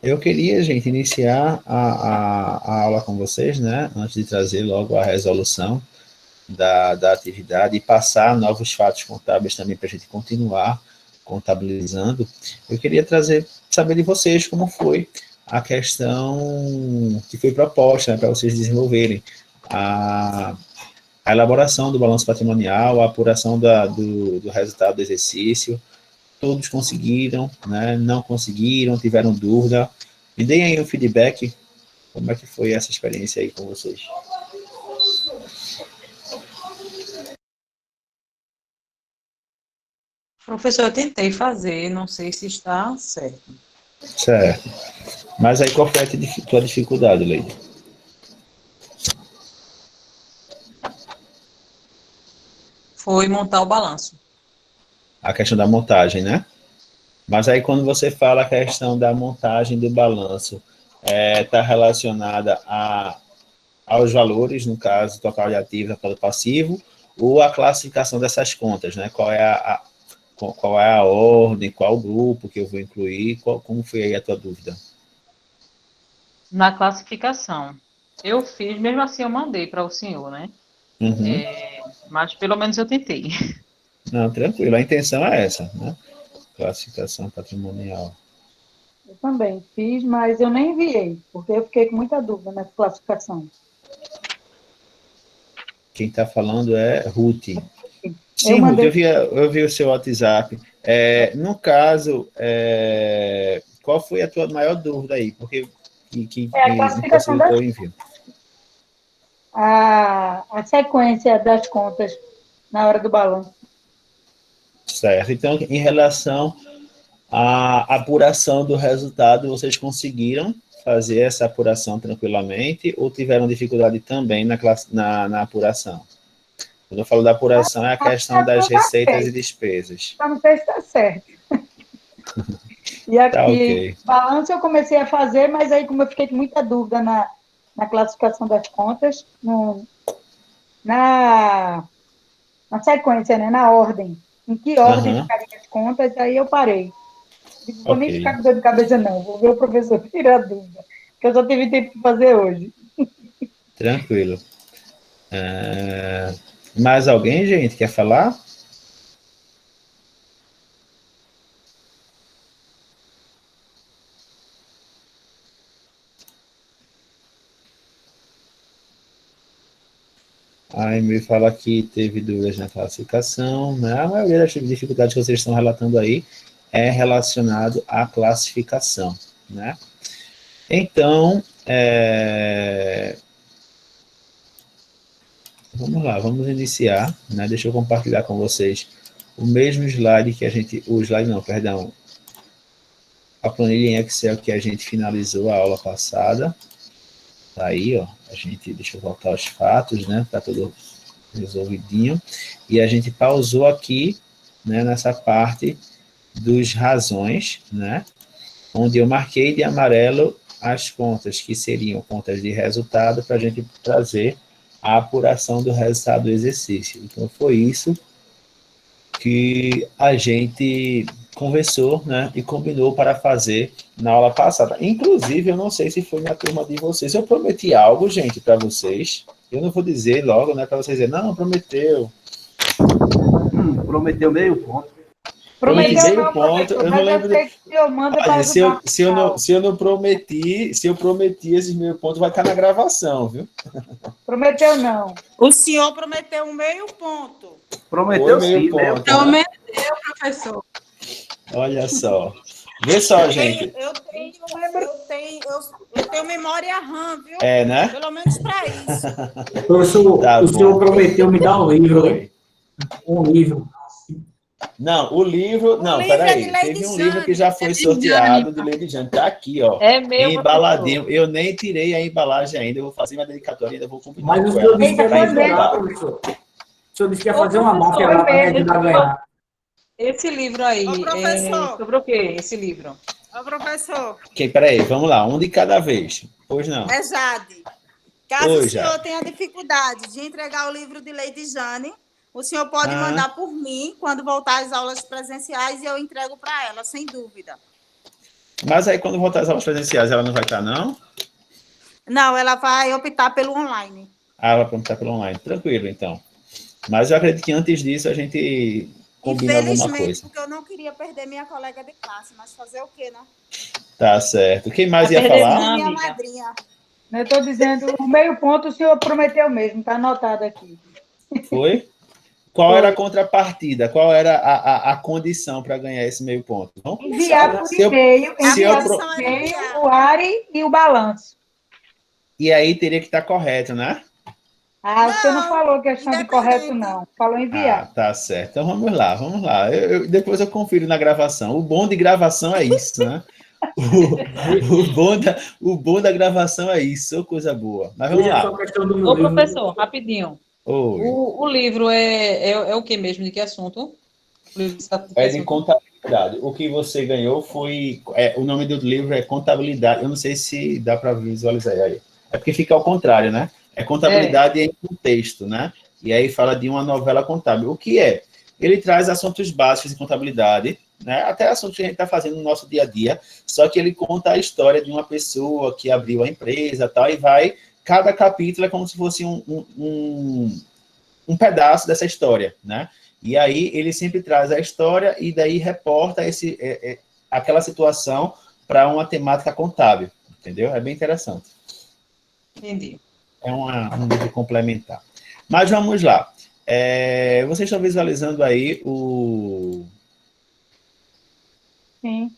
Eu queria, gente, iniciar a aula com vocês, né? Antes de trazer logo a resolução da atividade e passar novos fatos contábeis também para a gente continuar contabilizando. Eu queria saber de vocês como foi a questão que foi proposta, né, para vocês desenvolverem a, a elaboração do balanço patrimonial, a apuração do resultado do exercício. Todos conseguiram, né? Não conseguiram, tiveram dúvida. Me deem aí um feedback, como é que foi essa experiência aí com vocês? Professor, eu tentei fazer, não sei se está certo. Certo. Mas aí qual foi a tua dificuldade, Leide? Foi montar o balanço. A questão da montagem, né? Mas aí quando você fala a questão da montagem do balanço, está relacionada aos valores, no caso, total de ativo, total de passivo, ou a classificação dessas contas, né? Qual é a ordem, qual grupo que eu vou incluir, como foi aí a tua dúvida? Na classificação. Eu fiz, mesmo assim eu mandei para o senhor, né? Uhum. Mas pelo menos eu tentei. Não, tranquilo, a intenção é essa, né? Classificação patrimonial. Eu também fiz, mas eu nem enviei, porque eu fiquei com muita dúvida nessa classificação. Quem está falando é Ruth. Eu Sim, Ruth, mandei. eu vi o seu WhatsApp. No caso, qual foi a tua maior dúvida aí? Porque que A classificação impossibilitou o envio? a sequência das contas na hora do balanço. Certo. Então, em relação à apuração do resultado, vocês conseguiram fazer essa apuração tranquilamente ou tiveram dificuldade também na apuração? Quando eu falo da apuração, é a questão das receitas e despesas. Só não sei se está certo. Tá E ok. balanço eu comecei a fazer, mas aí como eu fiquei com muita dúvida na classificação das contas, na sequência, né, na ordem, em que ordem Aham, ficaria as contas, aí eu parei. Não vou nem ok. ficar com dor de cabeça, não. Vou ver o professor tirar a dúvida, que eu só tive tempo de fazer hoje. Tranquilo. Mais alguém, gente, quer falar? Aí me fala que teve dúvidas na classificação, né? A maioria das dificuldades que vocês estão relatando aí é relacionado à classificação, né? Então, vamos lá, vamos iniciar, né? Deixa eu compartilhar com vocês o mesmo slide a planilha em Excel que a gente finalizou a aula passada. Tá aí, ó, deixa eu voltar aos fatos, né? Tá tudo resolvidinho. E a gente pausou aqui, né, nessa parte dos razões, né? Onde eu marquei de amarelo as contas que seriam contas de resultado para a gente trazer a apuração do resultado do exercício. Então, foi isso que a gente conversou, né, e combinou para fazer na aula passada. Inclusive, eu não sei se foi na turma de vocês. Eu prometi algo, gente, para vocês. Eu não vou dizer logo, né, para vocês dizerem, não, prometeu. Prometeu meio ponto. Prometi Prometeu meio não, ponto, professor, eu não mas eu lembro. sei que o senhor manda para Olha, ajudar o pessoal. se eu prometi esses meio pontos, vai estar na gravação, viu? Prometeu não. O senhor prometeu um meio ponto. Prometeu Foi meio sim, meio ponto, ponto. né? Prometeu, professor. Olha só. Vê só, gente. Eu tenho memória RAM, viu? Né? Pelo menos para isso. Professor, Tá o senhor bom. prometeu me dar um livro, hein? Foi. Um livro. Não, o livro. Não, livro é de peraí. Lady Teve um Jane. livro que já foi sorteado de Lady Jane. Tá aqui, ó. É meu, Embaladinho. professor. Eu nem tirei a embalagem ainda. Eu vou fazer uma dedicatória ainda. Vou combinar Mas o com senhor ela. disse que ia Pra me ajudar, embalar. professor. O senhor disse que ia Ô, fazer uma professor, máfia lá para me ajudar a ganhar. Esse livro aí, Ô, professor. sobre o quê, esse livro? Ô, professor. Ok, peraí. Vamos lá. Um de cada vez. Pois não. É Jade. Caso Oi, o senhor Jade. tenha dificuldade de entregar o livro de Lady Jane, o senhor pode Ah. mandar por mim quando voltar às aulas presenciais e eu entrego para ela, sem dúvida. Mas aí, quando voltar às aulas presenciais, ela não vai estar, não? Não, ela vai optar pelo online. Ah, vai optar pelo online. Tranquilo, então. Mas eu acredito que antes disso a gente combina alguma Infelizmente, coisa. porque eu não queria perder minha colega de classe, mas fazer o quê, né? Tá certo. Quem mais Vai ia perder falar? não. Minha amiga. madrinha. Eu estou dizendo, o meio ponto o senhor prometeu mesmo, está anotado aqui. Foi? Qual Foi. era a contrapartida? Qual era a condição para ganhar esse meio ponto? Não? Enviar por Se eu- e-mail, se eu enviar pro- por e-mail o ARI e o balanço. E aí teria que estar correto, né? Ah, o senhor não Não, falou questão de correto, independente. não. Falou Ah, enviar. tá certo. Então vamos lá, vamos lá. Depois eu confiro na gravação. O bom de gravação é isso, né? O bom da gravação é isso, ô, coisa boa. Mas vamos Hoje é só lá. questão do Ô, livro. professor, rapidinho. Oi. O livro é o que mesmo? De que assunto? O livro de que É de assunto? contabilidade. O que você ganhou foi. O nome do livro é Contabilidade. Eu não sei se dá para visualizar aí. É porque fica ao contrário, né? É contabilidade em contexto, né? E aí fala de uma novela contábil. O que é? Ele traz assuntos básicos de contabilidade, né? Até assuntos que a gente está fazendo no nosso dia a dia, só que ele conta a história de uma pessoa que abriu a empresa tal, e vai. Cada capítulo é como se fosse um pedaço dessa história, né? E aí ele sempre traz a história e daí reporta aquela situação para uma temática contábil, entendeu? É bem interessante. Entendi. É um livro complementar. Mas vamos lá. Vocês estão visualizando aí o Sim.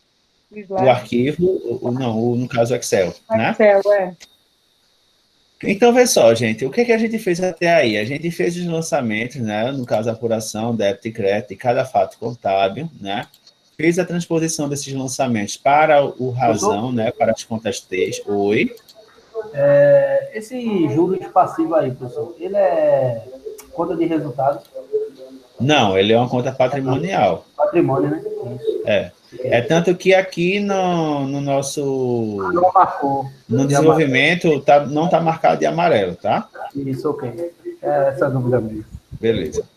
o arquivo, no caso o Excel, né? Excel, é. Então, vê só, gente, o que a gente fez até aí? A gente fez os lançamentos, né? No caso, a apuração, débito e crédito de cada fato contábil, né? Fez a transposição desses lançamentos para o razão, né? Para as contas T. Oi. Esse juros passivo aí, professor, ele é conta de resultado? Não, ele é uma conta patrimonial. Patrimônio, né? Isso. É tanto que aqui no nosso Não marcou. no desenvolvimento não está marcado de amarelo, tá? Isso, ok. Essa dúvida mesmo. Beleza.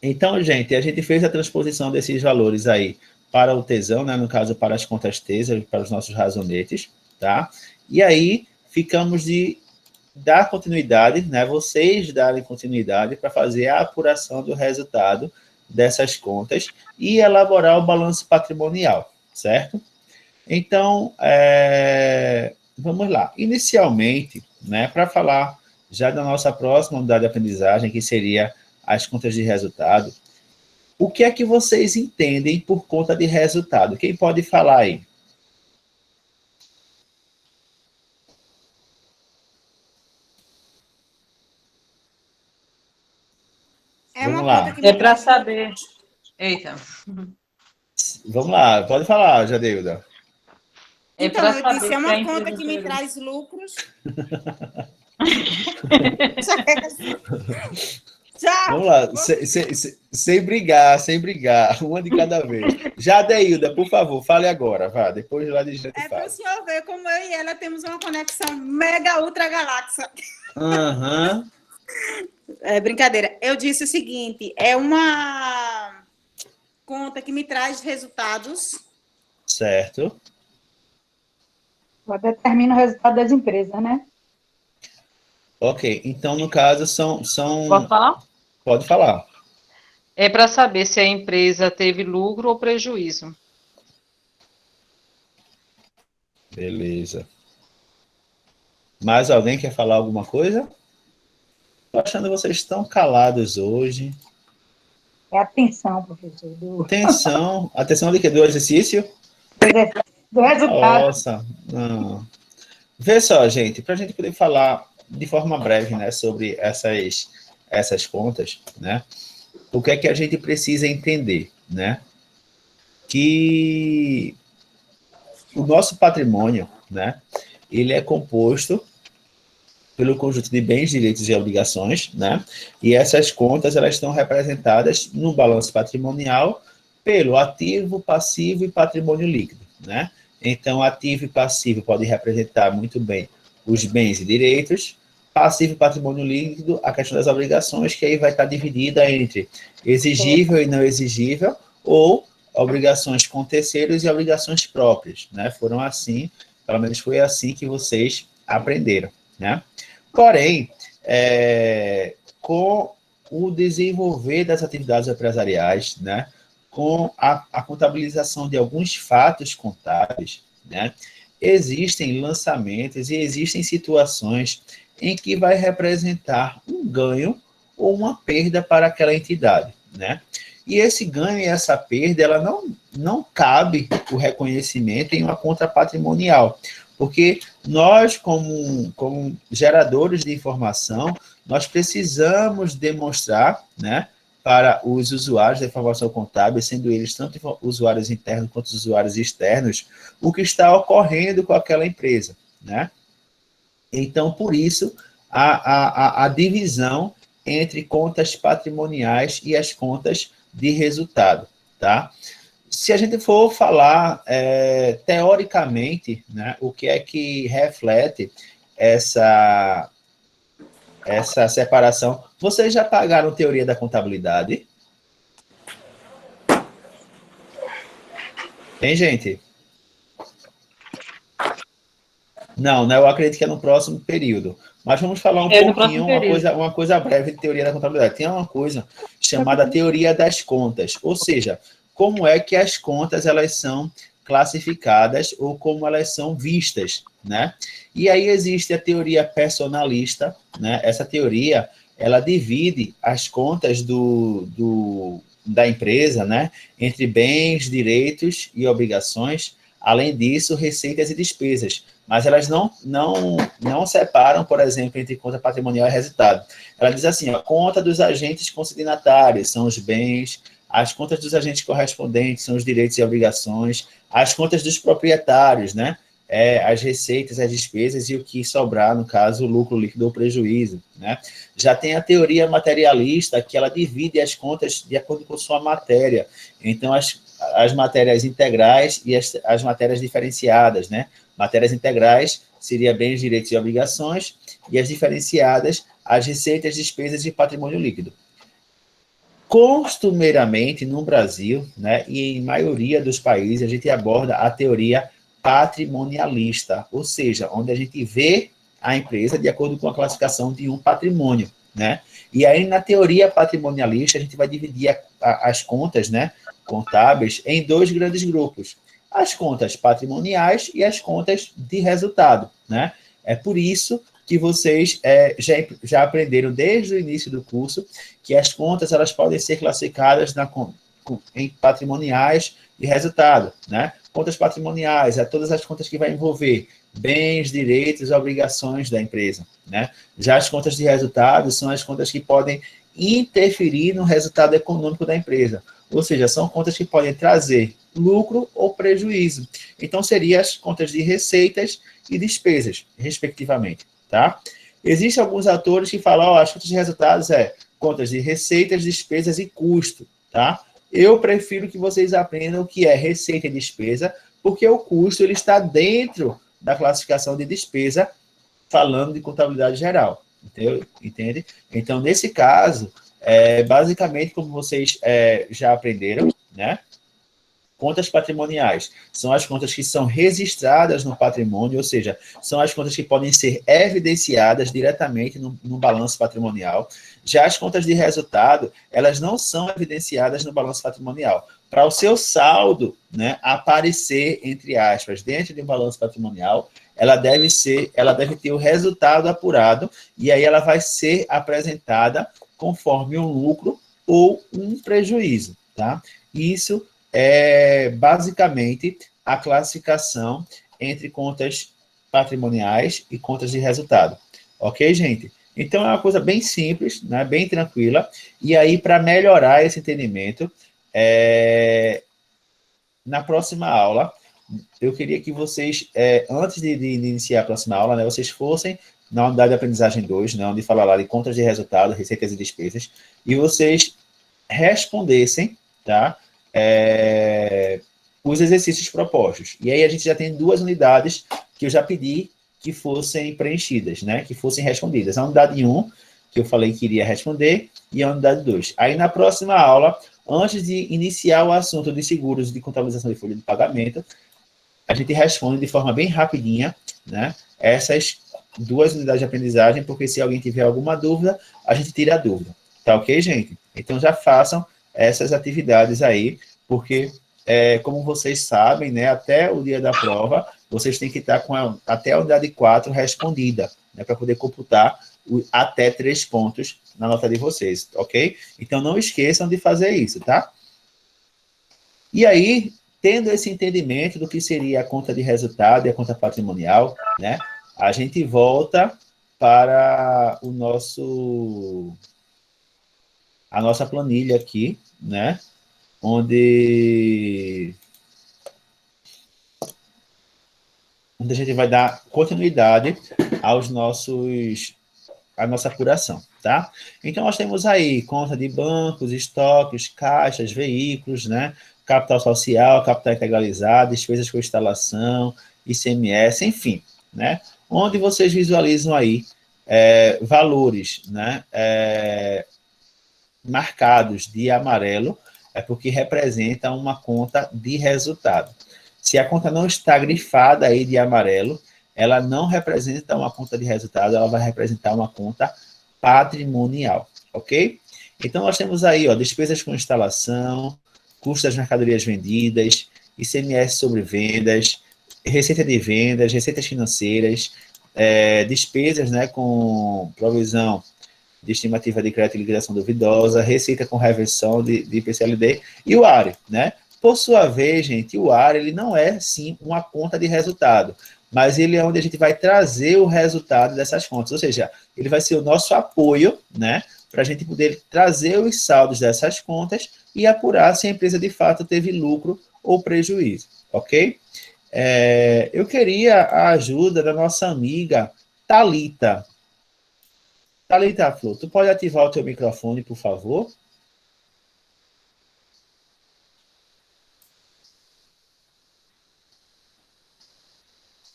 Então, gente, a gente fez a transposição desses valores aí para o tesão, né? No caso, para as contas TESA, para os nossos razonetes, tá? E aí, ficamos de dar continuidade, né? Vocês darem continuidade para fazer a apuração do resultado dessas contas e elaborar o balanço patrimonial, certo? Então, vamos lá. Inicialmente, né, para falar já da nossa próxima unidade de aprendizagem, que seria as contas de resultado, o que é que vocês entendem por conta de resultado? Quem pode falar aí? Vamos lá. Conta que me É para traz saber. Eita. Vamos lá, pode falar, Jadeilda. É Então, para eu saber disse, se é a uma empresa conta que me teve- traz lucros. Vamos lá, sem brigar, uma de cada vez. Jadeilda, por favor, fale agora, vá, depois lá de gente É para fala. o senhor ver como eu e ela temos uma conexão mega ultra galáxia. Aham, É brincadeira. Eu disse o seguinte, é uma conta que me traz resultados. certo. Ela determina o resultado das empresas, né? Ok, então no caso Posso falar? Pode falar. É para saber se a empresa teve lucro ou prejuízo. Beleza. Mais alguém quer falar alguma coisa? Estou achando vocês tão calados hoje. É a atenção, professor, do Atenção de quê? Do exercício? resultado. Nossa, não. Vê só, gente, para a gente poder falar de forma breve, né, sobre essas contas, né, o que é que a gente precisa entender, né, que o nosso patrimônio, né, ele é composto pelo conjunto de bens, direitos e obrigações, né, e essas contas, elas estão representadas no balanço patrimonial pelo ativo, passivo e patrimônio líquido, né. Então, ativo e passivo podem representar muito bem os bens e direitos, passivo e patrimônio líquido, a questão das obrigações, que aí vai estar dividida entre exigível e não exigível, ou obrigações com terceiros e obrigações próprias, né? Foram assim, pelo menos foi assim que vocês aprenderam, né? Porém, com o desenvolver das atividades empresariais, né? Com a contabilização de alguns fatos contábeis, né? Existem lançamentos e existem situações em que vai representar um ganho ou uma perda para aquela entidade, né? E esse ganho e essa perda, ela não cabe o reconhecimento em uma conta patrimonial, porque nós, como geradores de informação, nós precisamos demonstrar, né, para os usuários da informação contábil, sendo eles tanto usuários internos quanto usuários externos, o que está ocorrendo com aquela empresa, né? Então, por isso, a divisão entre contas patrimoniais e as contas de resultado, tá? Se a gente for falar teoricamente, né, o que é que reflete essa separação, vocês já pagaram teoria da contabilidade? Tem, gente? Não, né? Eu acredito que é no próximo período. Mas vamos falar um pouquinho, uma coisa breve de teoria da contabilidade. Tem uma coisa chamada teoria das contas, ou seja, como é que as contas elas são classificadas ou como elas são vistas, né? E aí existe a teoria personalista, né? Essa teoria, ela divide as contas da empresa, né? Entre bens, direitos e obrigações, além disso, receitas e despesas. Mas elas não separam, por exemplo, entre conta patrimonial e resultado. Ela diz assim, a conta dos agentes consignatários são os bens, as contas dos agentes correspondentes são os direitos e obrigações, as contas dos proprietários, né? As receitas, as despesas e o que sobrar, no caso, o lucro líquido ou prejuízo, né? Já tem a teoria materialista, que ela divide as contas de acordo com sua matéria. Então, as matérias integrais e as matérias diferenciadas, né? Matérias integrais seria bens, direitos e obrigações, e as diferenciadas, as receitas, despesas e patrimônio líquido. Costumeiramente, no Brasil, né, e em maioria dos países, a gente aborda a teoria patrimonialista, ou seja, onde a gente vê a empresa de acordo com a classificação de um patrimônio, né? E aí, na teoria patrimonialista, a gente vai dividir as contas, né, contábeis em dois grandes grupos. As contas patrimoniais e as contas de resultado, né? É por isso que vocês já aprenderam desde o início do curso que as contas elas podem ser classificadas em patrimoniais e resultado, né? Contas patrimoniais todas as contas que vai envolver bens, direitos e obrigações da empresa, né? Já as contas de resultado são as contas que podem interferir no resultado econômico da empresa, ou seja, são contas que podem trazer lucro ou prejuízo. Então, seriam as contas de receitas e despesas, respectivamente, tá? Existem alguns autores que falam, as contas de resultados contas de receitas, despesas e custo, tá? Eu prefiro que vocês aprendam o que é receita e despesa, porque o custo ele está dentro da classificação de despesa, falando de contabilidade geral, entende? Então, nesse caso, basicamente, como vocês já aprenderam, né? Contas patrimoniais são as contas que são registradas no patrimônio, ou seja, são as contas que podem ser evidenciadas diretamente no balanço patrimonial. Já as contas de resultado, elas não são evidenciadas no balanço patrimonial. Para o seu saldo, né, aparecer, entre aspas, dentro de um balanço patrimonial, ela deve ter o resultado apurado e aí ela vai ser apresentada conforme um lucro ou um prejuízo, tá? Isso é basicamente a classificação entre contas patrimoniais e contas de resultado. Ok, gente? Então, é uma coisa bem simples, né? Bem tranquila. E aí, para melhorar esse entendimento, na próxima aula, eu queria que vocês, antes de iniciar a próxima aula, né, vocês fossem na unidade de aprendizagem 2, né, onde fala lá de contas de resultado, receitas e despesas, e vocês respondessem, tá? Os exercícios propostos. E aí a gente já tem 2 unidades que eu já pedi que fossem preenchidas, né? Que fossem respondidas. A unidade 1, que eu falei que iria responder, e a unidade 2. Aí, na próxima aula, antes de iniciar o assunto de seguros de contabilização de folha de pagamento, a gente responde de forma bem rapidinha, né, essas 2 unidades de aprendizagem, porque se alguém tiver alguma dúvida, a gente tira a dúvida. Tá ok, gente? Então, já façam essas atividades aí, porque, como vocês sabem, né, até o dia da prova, vocês têm que estar com até a unidade 4 respondida, né, para poder computar até 3 pontos na nota de vocês, ok? Então, não esqueçam de fazer isso, tá? E aí, tendo esse entendimento do que seria a conta de resultado e a conta patrimonial, né, a gente volta para a nossa planilha aqui, né, onde a gente vai dar continuidade à nossa apuração, tá? Então, nós temos aí conta de bancos, estoques, caixas, veículos, né, capital social, capital integralizado, despesas com instalação, ICMS, enfim, né, onde vocês visualizam aí valores, né, marcados de amarelo, é porque representa uma conta de resultado. Se a conta não está grifada aí de amarelo, ela não representa uma conta de resultado, ela vai representar uma conta patrimonial, ok? Então, nós temos aí, ó, despesas com instalação, custo das mercadorias vendidas, ICMS sobre vendas, receita de vendas, receitas financeiras, despesas, né, com provisão de estimativa de crédito e liquidação duvidosa, receita com reversão de IPCLD e o ARE, né? Por sua vez, gente, o ARE, ele não é, sim, uma conta de resultado, mas ele é onde a gente vai trazer o resultado dessas contas, ou seja, ele vai ser o nosso apoio, né, para a gente poder trazer os saldos dessas contas e apurar se a empresa, de fato, teve lucro ou prejuízo, ok? Eu queria a ajuda da nossa amiga Thalita. Thalita, Flor, tu pode ativar o teu microfone, por favor?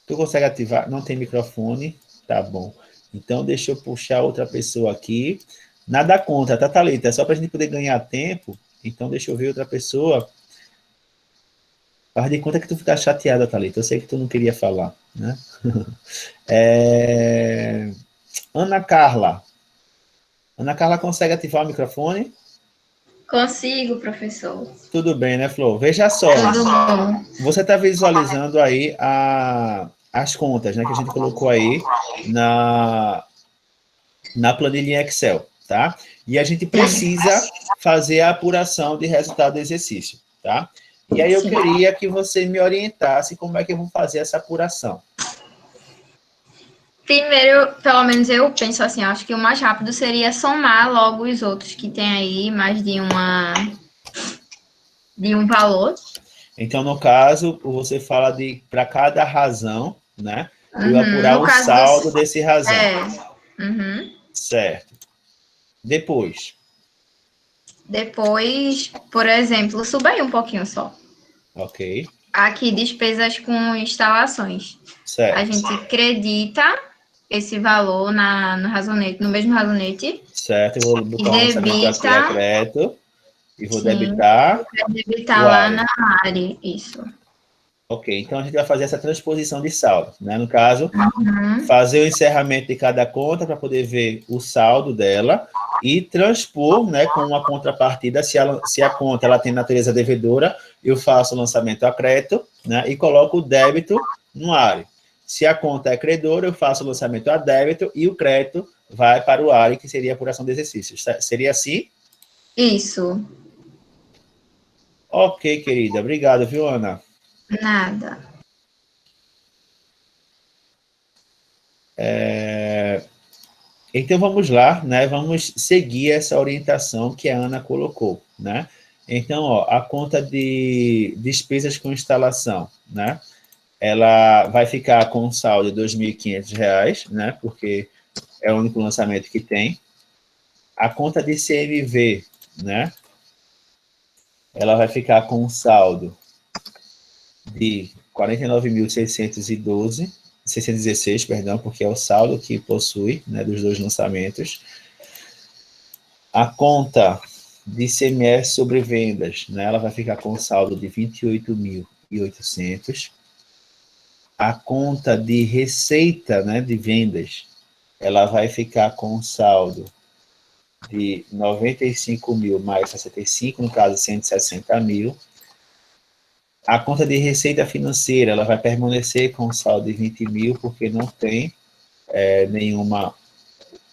Tu consegue ativar? Não tem microfone? Tá bom. Então, deixa eu puxar outra pessoa aqui. Nada contra, tá, Thalita? É só para a gente poder ganhar tempo. Então, deixa eu ver outra pessoa. Faz de conta que tu fica chateada, Thalita. Eu sei que tu não queria falar, né? Ana Carla. Ana Carla consegue ativar o microfone? Consigo, professor. Tudo bem, né, Flor? Veja só. Tudo bom. Você está visualizando aí as contas, né, que a gente colocou aí na planilha Excel, tá? E a gente precisa fazer a apuração de resultado do exercício, tá? E aí eu queria que você me orientasse como é que eu vou fazer essa apuração. Primeiro, pelo menos eu penso assim, acho que o mais rápido seria somar logo os outros que tem aí, mais de um valor. Então, no caso, você fala para cada razão, né? Eu apurar o saldo desse razão. Certo. Depois, por exemplo, suba aí um pouquinho só. Ok. Aqui, despesas com instalações. Certo. A gente acredita esse valor no razonete, no mesmo razonete. Certo, eu vou botar um orçamento aqui a crédito e vou debitar. Debitar lá na área, isso. Ok, então a gente vai fazer essa transposição de saldo, né? No caso, fazer o encerramento de cada conta para poder ver o saldo dela e transpor, né, com uma contrapartida, se a conta ela tem natureza devedora, eu faço o lançamento a crédito, né, e coloco o débito no área. Se a conta é credora, eu faço o lançamento a débito e o crédito vai para o área, que seria a apuração de exercícios. Seria assim? Isso. Ok, querida. Obrigado, viu, Ana? Nada. Então, vamos lá, né? Vamos seguir essa orientação que a Ana colocou, né? Então, ó, a conta de despesas com instalação, né? Ela vai ficar com um saldo de R$ 2.500, né? Porque é o único lançamento que tem. A conta de CMV, né? Ela vai ficar com um saldo de 49.616, perdão, porque é o saldo que possui, né, dos dois lançamentos. A conta de ICMS sobre vendas, né, ela vai ficar com saldo de 28.800. A conta de receita, né, de vendas, ela vai ficar com saldo de 95 mil mais 65, no caso 160 mil. A conta de receita financeira, ela vai permanecer com saldo de 20 mil, porque não tem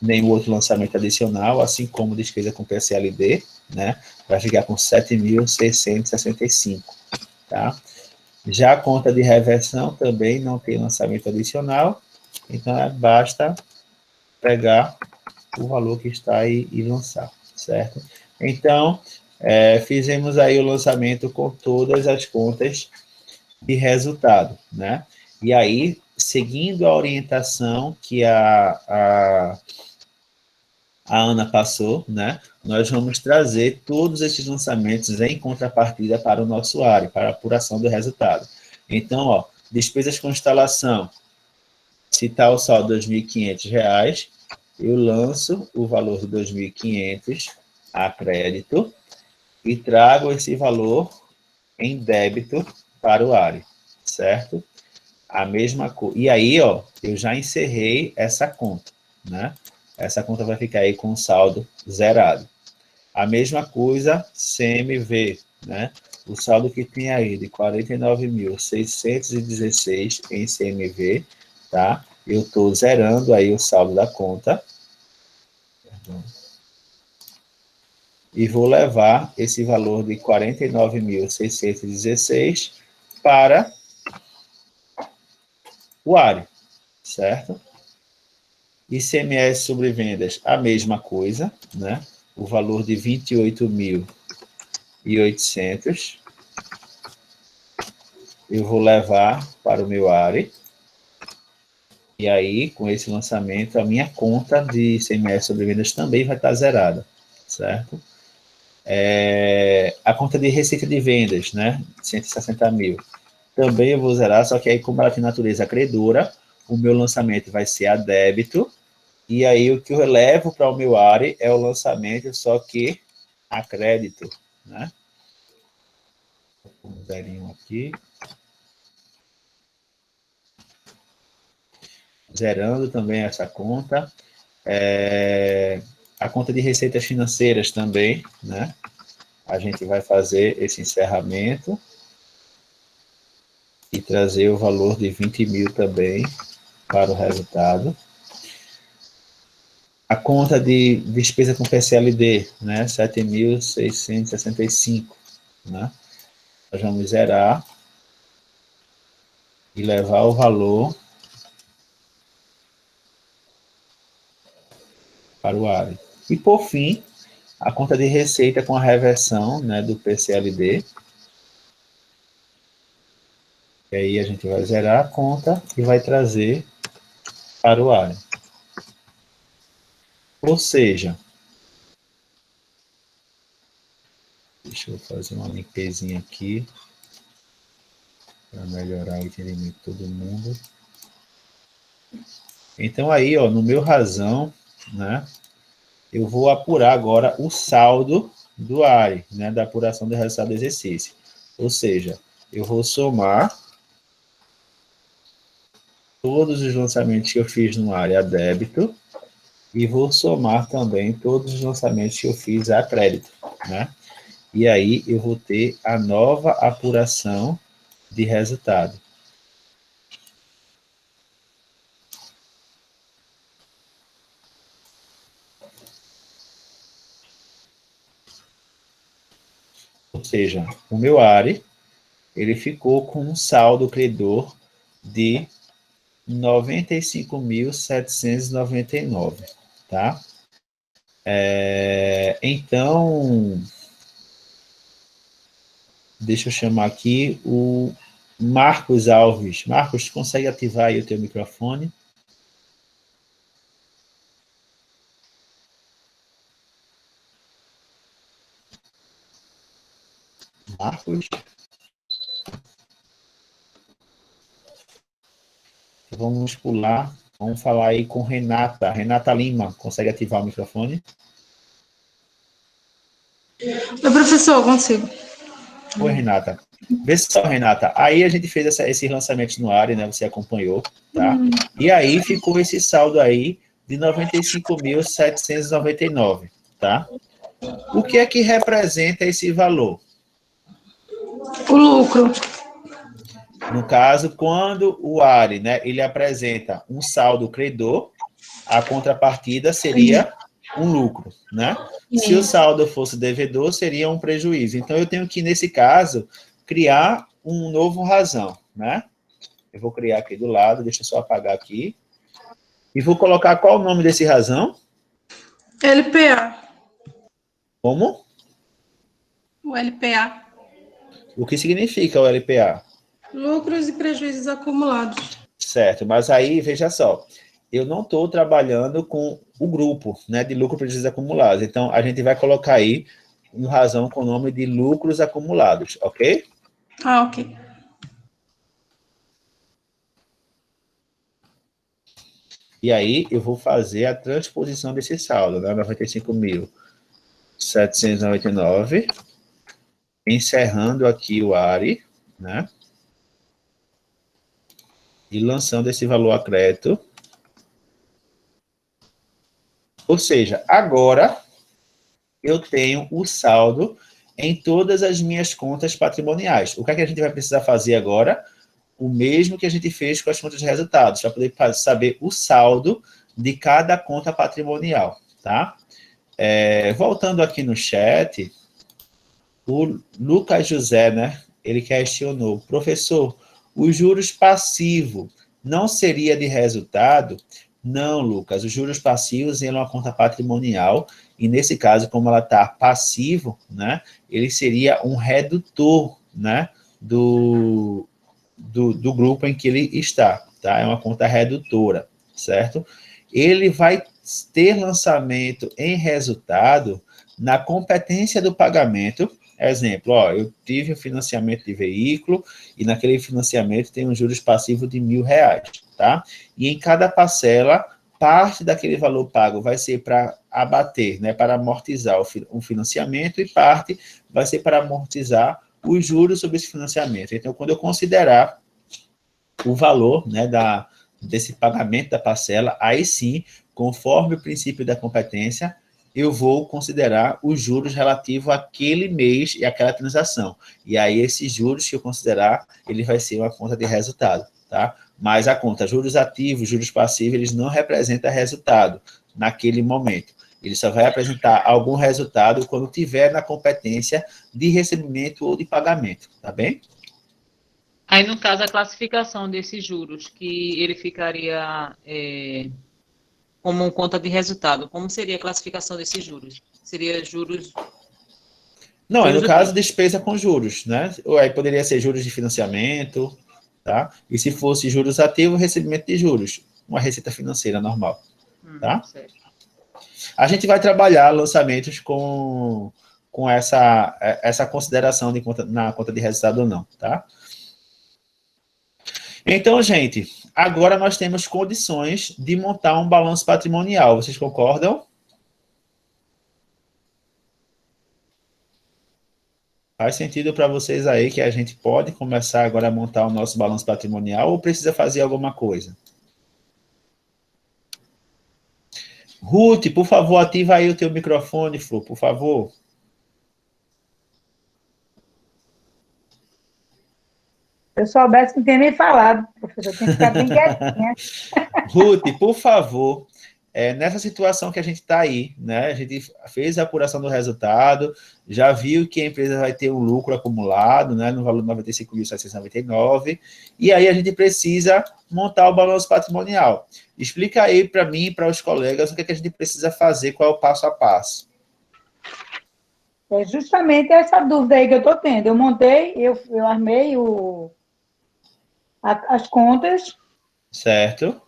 nenhum outro lançamento adicional, assim como despesa com PSLD, né? Vai ficar com 7.665, tá? Já a conta de reversão também não tem lançamento adicional, então basta pegar o valor que está aí e lançar, certo? Então, fizemos aí o lançamento com todas as contas de resultado, né? E aí, seguindo a orientação que a Ana passou, né? Nós vamos trazer todos esses lançamentos em contrapartida para o nosso área, para a apuração do resultado. Então, ó, despesas com instalação, se está o saldo R$ 2.500, eu lanço o valor de 2.500 a crédito e trago esse valor em débito para o área, certo? A mesma coisa. E aí, ó, eu já encerrei essa conta, né? Essa conta vai ficar aí com o saldo zerado. A mesma coisa, CMV, né? O saldo que tem aí de 49.616 em CMV, tá? Eu estou zerando aí o saldo da conta. E vou levar esse valor de 49.616 para o área, certo? ICMS sobre vendas, a mesma coisa, né? O valor de 28.800 eu vou levar para o meu área. E aí, com esse lançamento, a minha conta de ICMS sobre vendas também vai estar zerada, certo? A conta de receita de vendas, né? 160 mil. Também eu vou zerar, só que aí, como ela tem natureza credora, o meu lançamento vai ser a débito, e aí o que eu levo para o meu área é o lançamento, só que a crédito, né? Um zerinho aqui. Zerando também essa conta. A conta de receitas financeiras também, né? A gente vai fazer esse encerramento e trazer o valor de 20 mil também para o resultado. A conta de despesa com PSLD, né? 7.665, né? Nós vamos zerar e levar o valor para o área. E, por fim, a conta de receita com a reversão, né, do PCLD. E aí a gente vai zerar a conta e vai trazer para o área. Ou seja, deixa eu fazer uma limpezinha aqui para melhorar o entendimento de todo mundo. Então aí, ó, no meu razão, né, eu vou apurar agora o saldo do ARE, né, da apuração do resultado do exercício. Ou seja, eu vou somar todos os lançamentos que eu fiz no ARE a débito e vou somar também todos os lançamentos que eu fiz a crédito, né? E aí eu vou ter a nova apuração de resultado. Ou seja, o meu ARE, ele ficou com um saldo credor de 95.799, tá? Então, deixa eu chamar aqui o Marcos Alves. Marcos, consegue ativar aí o teu microfone? Marcos? Vamos pular, vamos falar aí com Renata. Renata Lima, consegue ativar o microfone? professor, consigo. Oi, Renata. Vê só, Renata. Aí a gente fez esse lançamento no área, né? Você acompanhou, tá? E aí ficou esse saldo aí de 95.799, tá? O que é que representa esse valor? O lucro. No caso, quando o ARI, né, ele apresenta um saldo credor, a contrapartida seria um lucro, né? Se o saldo fosse devedor, seria um prejuízo. Então, eu tenho que, nesse caso, criar um novo razão, né? Eu vou criar aqui do lado, deixa eu só apagar aqui. E vou colocar qual o nome desse razão? LPA. Como? O LPA. O que significa o LPA? Lucros e prejuízos acumulados. Certo, mas aí, veja só, eu não estou trabalhando com o grupo, né, de lucro e prejuízos acumulados. Então, a gente vai colocar aí uma razão com o nome de lucros acumulados, ok? Ah, ok. E aí, eu vou fazer a transposição desse saldo, né, 95.799, encerrando aqui o ARI, né, e lançando esse valor a crédito. Ou seja, agora eu tenho o saldo em todas as minhas contas patrimoniais. O que é que a gente vai precisar fazer agora? O mesmo que a gente fez com as contas de resultados, para poder saber o saldo de cada conta patrimonial, tá? Voltando aqui no chat, o Lucas José, né? Ele questionou, professor, os juros passivos não seria de resultado? Não, Lucas, os juros passivos é uma conta patrimonial e, nesse caso, como ela está passivo, né, ele seria um redutor, né, do grupo em que ele está, tá? É uma conta redutora, certo? Ele vai ter lançamento em resultado na competência do pagamento. Exemplo, ó, eu tive um financiamento de veículo e naquele financiamento tem um juros passivo de R$1.000, tá? E em cada parcela, parte daquele valor pago vai ser para abater, né, para amortizar o financiamento e parte vai ser para amortizar os juros sobre esse financiamento. Então, quando eu considerar o valor, né, desse pagamento da parcela, aí sim, conforme o princípio da competência, eu vou considerar os juros relativos àquele mês e àquela transação. E aí, esses juros que eu considerar, ele vai ser uma conta de resultado, tá? Mas a conta juros ativos, juros passivos, eles não representam resultado naquele momento. Ele só vai apresentar algum resultado quando tiver na competência de recebimento ou de pagamento, tá bem? Aí, no caso, a classificação desses juros, que ele ficaria como conta de resultado, como seria a classificação desses juros? Seria juros... Não, juros no caso, despesa com juros, né? Ou aí poderia ser juros de financiamento, tá? E se fosse juros ativos, recebimento de juros, uma receita financeira normal, tá? Certo. A gente vai trabalhar lançamentos com essa consideração de conta, na conta de resultado ou não, tá? Então, gente, agora nós temos condições de montar um balanço patrimonial. Vocês concordam? Faz sentido para vocês aí que a gente pode começar agora a montar o nosso balanço patrimonial ou precisa fazer alguma coisa? Ruth, por favor, ativa aí o teu microfone, Flor, por favor. Se eu soubesse, não tinha nem falado, professor. Tem que ficar bem quietinha. Ruth, por favor, nessa situação que a gente está aí, né? A gente fez a apuração do resultado, já viu que a empresa vai ter um lucro acumulado, né, no valor de 95.799, e aí a gente precisa montar o balanço patrimonial. Explica aí para mim e para os colegas o que a gente precisa fazer, qual é o passo a passo. É justamente essa dúvida aí que eu estou tendo. Eu montei, eu armei as contas. Certo.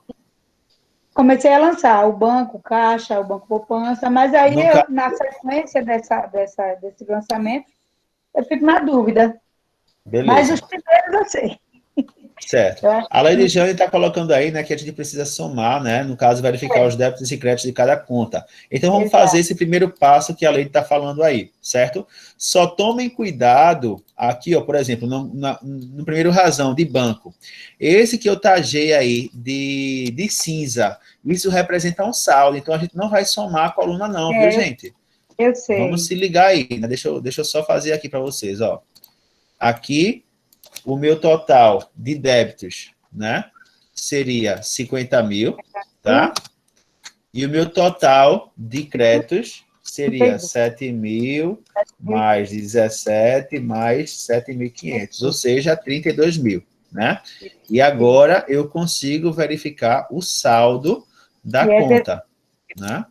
Comecei a lançar o banco caixa, o banco poupança, mas aí, na sequência desse lançamento, eu fico na dúvida. Beleza. Mas os primeiros eu sei. Certo. Eu acho A lei de Jane está colocando aí, né, que a gente precisa somar, né, no caso, verificar os débitos e créditos de cada conta. Então, vamos Exato. fazer esse primeiro passo que a lei está falando aí, certo? Só tomem cuidado aqui, ó, por exemplo, no primeiro razão de banco. Esse que eu taguei aí de cinza, isso representa um saldo, então a gente não vai somar a coluna não, viu, gente? Eu sei. Vamos se ligar aí, né? Deixa eu só fazer aqui para vocês, ó. Aqui, o meu total de débitos, né, seria 50 mil, tá? E o meu total de créditos seria 7 mil, mais 17, mais 7.500, ou seja, 32 mil, né? E agora eu consigo verificar o saldo da conta, né?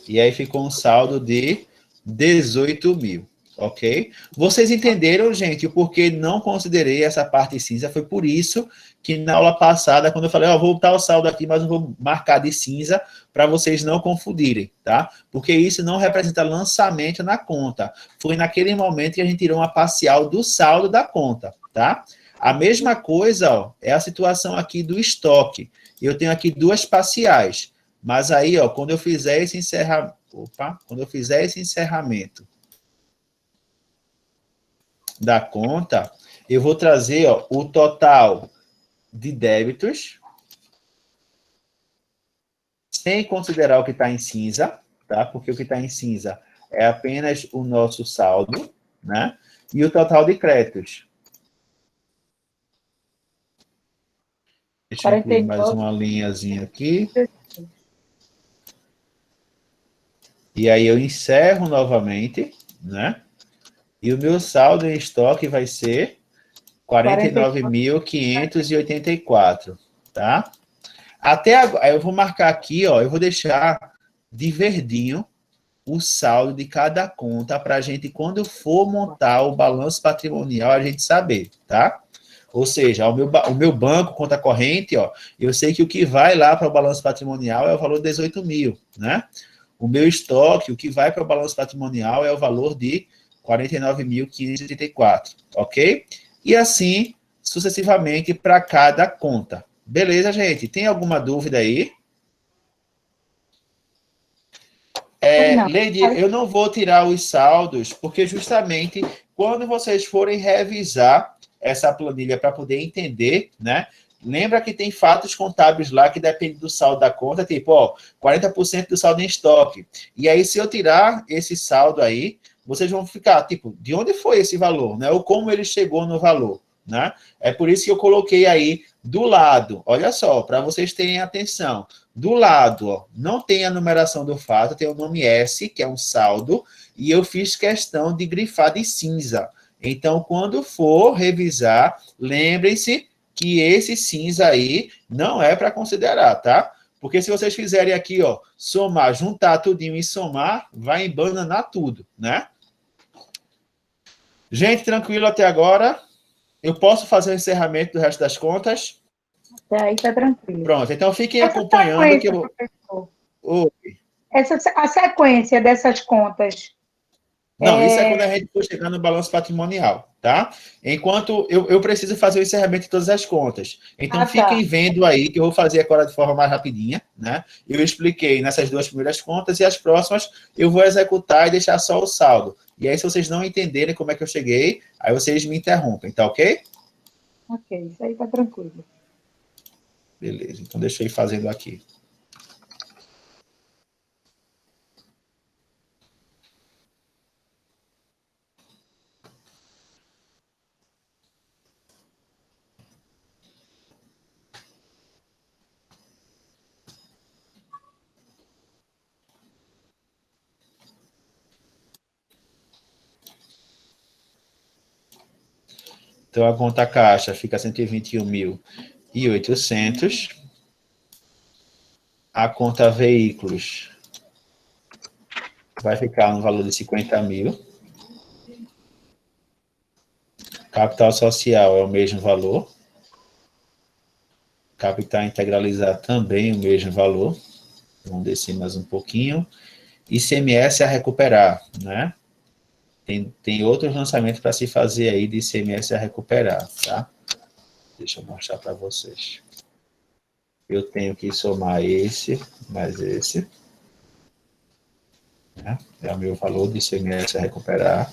E aí ficou um saldo de 18 mil. Ok? Vocês entenderam, gente, o porquê não considerei essa parte cinza? Foi por isso que na aula passada, quando eu falei, ó, vou botar o saldo aqui, mas não vou marcar de cinza, para vocês não confundirem, tá? Porque isso não representa lançamento na conta. Foi naquele momento que a gente tirou uma parcial do saldo da conta, tá? A mesma coisa, ó, é a situação aqui do estoque. Eu tenho aqui duas parciais, mas aí, ó, quando eu fizer esse encerramento da conta, eu vou trazer, ó, o total de débitos, sem considerar o que está em cinza, tá? Porque o que está em cinza é apenas o nosso saldo, né? E o total de créditos. Deixa eu incluir mais uma linhazinha aqui. E aí eu encerro novamente, né? E o meu saldo em estoque vai ser 49.584, tá? Até agora, eu vou marcar aqui, ó, eu vou deixar de verdinho o saldo de cada conta para a gente, quando for montar o balanço patrimonial, a gente saber, tá? Ou seja, o meu banco, conta corrente, ó, eu sei que o que vai lá para o balanço patrimonial é o valor de 18 mil, né? O meu estoque, o que vai para o balanço patrimonial é o valor de 49.584, ok? E assim, sucessivamente, para cada conta. Beleza, gente? Tem alguma dúvida aí? Lady, eu não vou tirar os saldos, porque justamente quando vocês forem revisar essa planilha para poder entender, né? Lembra que tem fatos contábeis lá que depende do saldo da conta, tipo, ó, 40% do saldo em estoque. E aí, se eu tirar esse saldo aí, vocês vão ficar, tipo, de onde foi esse valor, né? Ou como ele chegou no valor, né? É por isso que eu coloquei aí do lado, olha só, para vocês terem atenção. Do lado, ó, não tem a numeração do fato, tem o nome S, que é um saldo, e eu fiz questão de grifar de cinza. Então, quando for revisar, lembrem-se que esse cinza aí não é para considerar, tá? Porque se vocês fizerem aqui, ó, somar, juntar tudinho e somar, vai embananar tudo, né? Gente, tranquilo até agora? Eu posso fazer o encerramento do resto das contas? Aí tá tranquilo. Pronto, então fiquem acompanhando que eu vou... Oi. A sequência dessas contas. Não, isso é quando a gente for chegar no balanço patrimonial, tá? Enquanto eu preciso fazer o encerramento de todas as contas. Então, fiquem vendo aí, que eu vou fazer agora de forma mais rapidinha, né? Eu expliquei nessas duas primeiras contas e as próximas eu vou executar e deixar só o saldo. E aí, se vocês não entenderem como é que eu cheguei, aí vocês me interrompem, tá ok? Ok, isso aí tá tranquilo. Beleza, então deixa eu ir fazendo aqui. Então, a conta caixa fica 121.800. A conta veículos vai ficar no valor de 50 mil. Capital social é o mesmo valor. Capital integralizado também o mesmo valor. Vamos descer mais um pouquinho. ICMS a recuperar, né? Tem outros lançamentos para se fazer aí de ICMS a recuperar, tá? Deixa eu mostrar para vocês. Eu tenho que somar esse mais esse. Né? É o meu valor de ICMS a recuperar.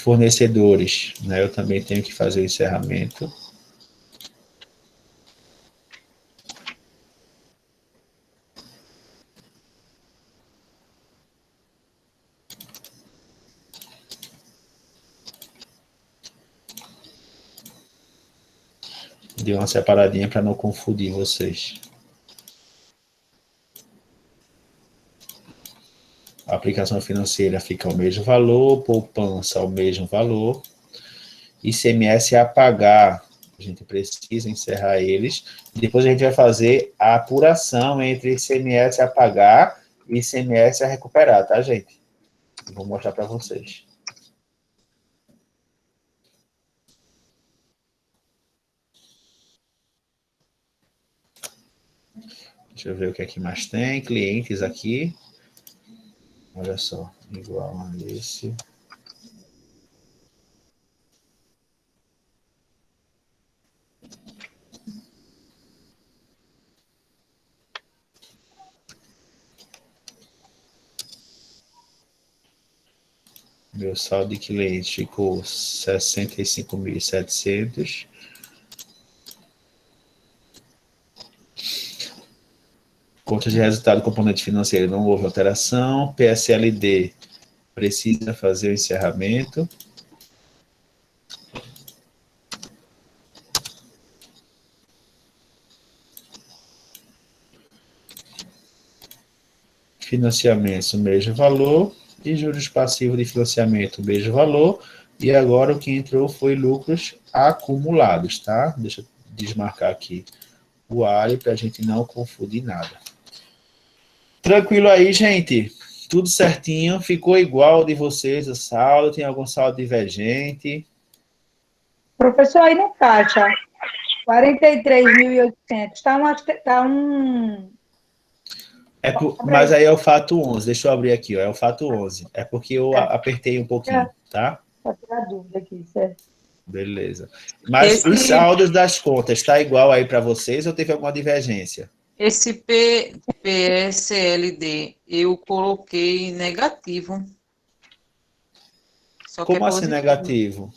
Fornecedores, né? Eu também tenho que fazer o encerramento. Dei uma separadinha para não confundir vocês. A aplicação financeira fica o mesmo valor, poupança o mesmo valor, ICMS a pagar, a gente precisa encerrar eles, depois a gente vai fazer a apuração entre ICMS a pagar e ICMS a recuperar, tá, gente? Vou mostrar para vocês. Deixa eu ver o que é que mais tem. Clientes aqui. Olha só, igual a esse. Meu saldo de cliente ficou 65.700. Conta de resultado, componente financeiro, não houve alteração. PSLD precisa fazer o encerramento. Financiamentos, o mesmo valor. E juros passivos de financiamento, o mesmo valor. E agora o que entrou foi lucros acumulados, tá? Deixa eu desmarcar aqui o área para a gente não confundir nada. Tranquilo aí, gente? Tudo certinho? Ficou igual de vocês o saldo? Tem algum saldo divergente? Professor, aí no caixa, 43.800, tá um... Mas aí é o fato 11. Deixa eu abrir aqui, ó, é o fato 11. É porque eu apertei um pouquinho, tá? Só tirar dúvida aqui, certo? Beleza. Mas os saldos das contas, tá igual aí para vocês ou teve alguma divergência? Esse PSLD eu coloquei negativo. Só que Como é assim positivo. negativo?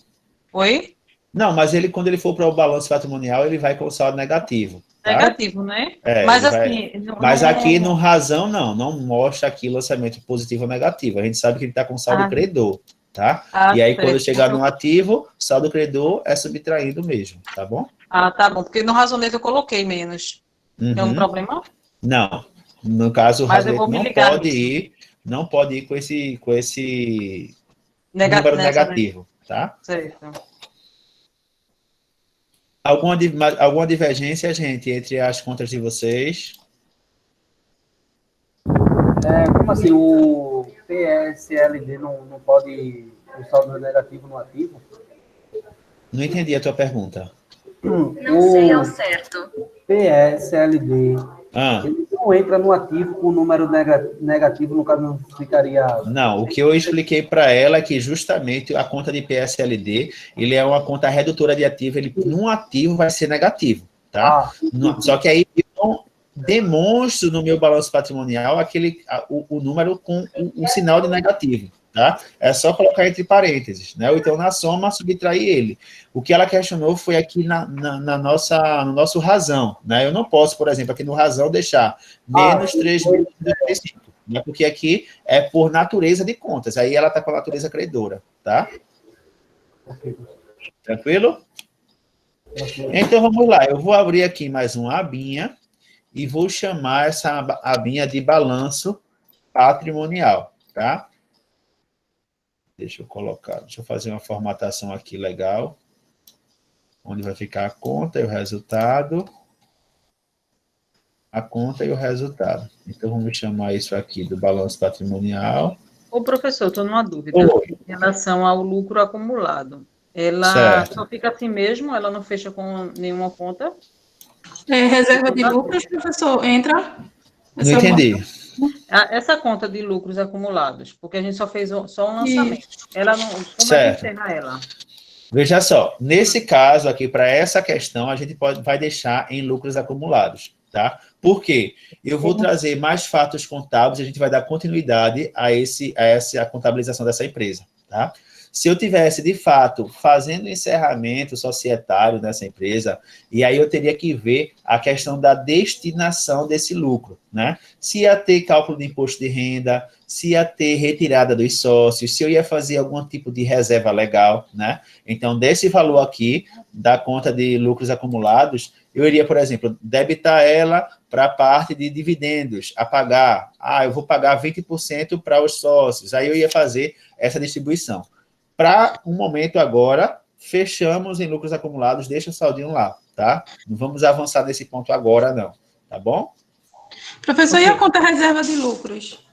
Oi? Não, mas ele, quando ele for para o balanço patrimonial, ele vai com o saldo negativo. Tá? Negativo, né? É, mas assim... assim... Mas aqui no razão, não mostra aqui lançamento positivo ou negativo. A gente sabe que ele está com saldo credor, tá? E aí, quando chegar no ativo, saldo credor é subtraído mesmo, tá bom? Ah, tá bom. Porque no razonete eu coloquei menos. Tem algum problema? Não. No caso, o razonete não pode ir com esse número negativo, tá? Certo. Alguma divergência, gente, entre as contas de vocês? Como assim, o PSLD não pode o saldo negativo no ativo? Não entendi a tua pergunta. Não sei ao certo. PSLD, ele não entra no ativo com o número negativo, no caso não ficaria... Não, o que eu expliquei para ela é que justamente a conta de PSLD, ele é uma conta redutora de ativo, ele num ativo vai ser negativo, tá? Só que aí eu não demonstro no meu balanço patrimonial o número com um sinal de negativo, tá? É só colocar entre parênteses, né? Ou então na soma subtrair ele. O que ela questionou foi aqui no nosso razão, né? Eu não posso, por exemplo, aqui no razão deixar menos 3.035, né? Porque aqui é por natureza de contas, aí ela está com a natureza credora, tá? Tranquilo? Então vamos lá, eu vou abrir aqui mais uma abinha e vou chamar essa abinha de balanço patrimonial, tá? Deixa eu fazer uma formatação aqui legal, onde vai ficar a conta e o resultado. A conta e o resultado. Então, vamos chamar isso aqui do balanço patrimonial. Ô, professor, estou numa dúvida em relação ao lucro acumulado. Ela só fica assim mesmo? Ela não fecha com nenhuma conta? Reserva de lucros, professor, entra? Não entendi. Essa conta de lucros acumulados, porque a gente só fez só um lançamento. Ela não, como Certo. é que encerra ela? Veja só, nesse caso aqui, para essa questão, a gente vai deixar em lucros acumulados, tá? Por quê? Eu vou trazer mais fatos contábeis e a gente vai dar continuidade a essa contabilização dessa empresa, tá? Se eu tivesse, de fato, fazendo encerramento societário nessa empresa, e aí eu teria que ver a questão da destinação desse lucro, né? Se ia ter cálculo de imposto de renda, se ia ter retirada dos sócios, se eu ia fazer algum tipo de reserva legal, né? Então, desse valor aqui, da conta de lucros acumulados, eu iria, por exemplo, debitar ela para a parte de dividendos, a pagar. Eu vou pagar 20% para os sócios. Aí eu ia fazer essa distribuição. Para um momento agora, fechamos em lucros acumulados, deixa o saldinho lá, tá? Não vamos avançar nesse ponto agora, não, tá bom? Professor, e a conta reserva de lucros?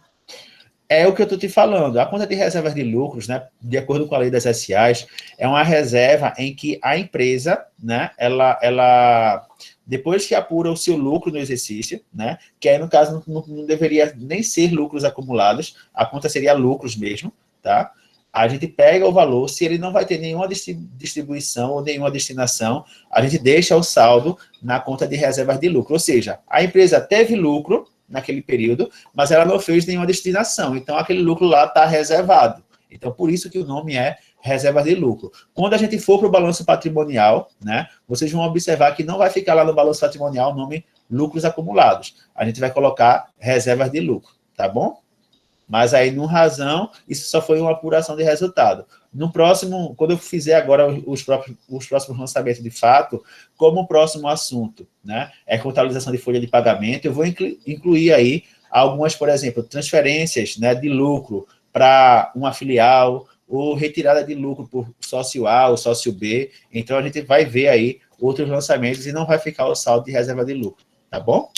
É o que eu estou te falando. A conta de reservas de lucros, né, de acordo com a lei das SAs, é uma reserva em que a empresa, né, ela depois que apura o seu lucro no exercício, né, que aí no caso não deveria nem ser lucros acumulados, a conta seria lucros mesmo, tá? A gente pega o valor, se ele não vai ter nenhuma distribuição ou nenhuma destinação, a gente deixa o saldo na conta de reservas de lucro. Ou seja, a empresa teve lucro naquele período, mas ela não fez nenhuma destinação. Então, aquele lucro lá está reservado. Então, por isso que o nome é reservas de lucro. Quando a gente for para o balanço patrimonial, né, vocês vão observar que não vai ficar lá no balanço patrimonial o nome lucros acumulados. A gente vai colocar reservas de lucro, tá bom? Mas aí, no razão, isso só foi uma apuração de resultado. No próximo, quando eu fizer agora os próximos lançamentos de fato, como o próximo assunto, né, é contabilização de folha de pagamento, eu vou incluir aí algumas, por exemplo, transferências, né, de lucro para uma filial, ou retirada de lucro por sócio A ou sócio B. Então, a gente vai ver aí outros lançamentos e não vai ficar o saldo de reserva de lucro, tá bom?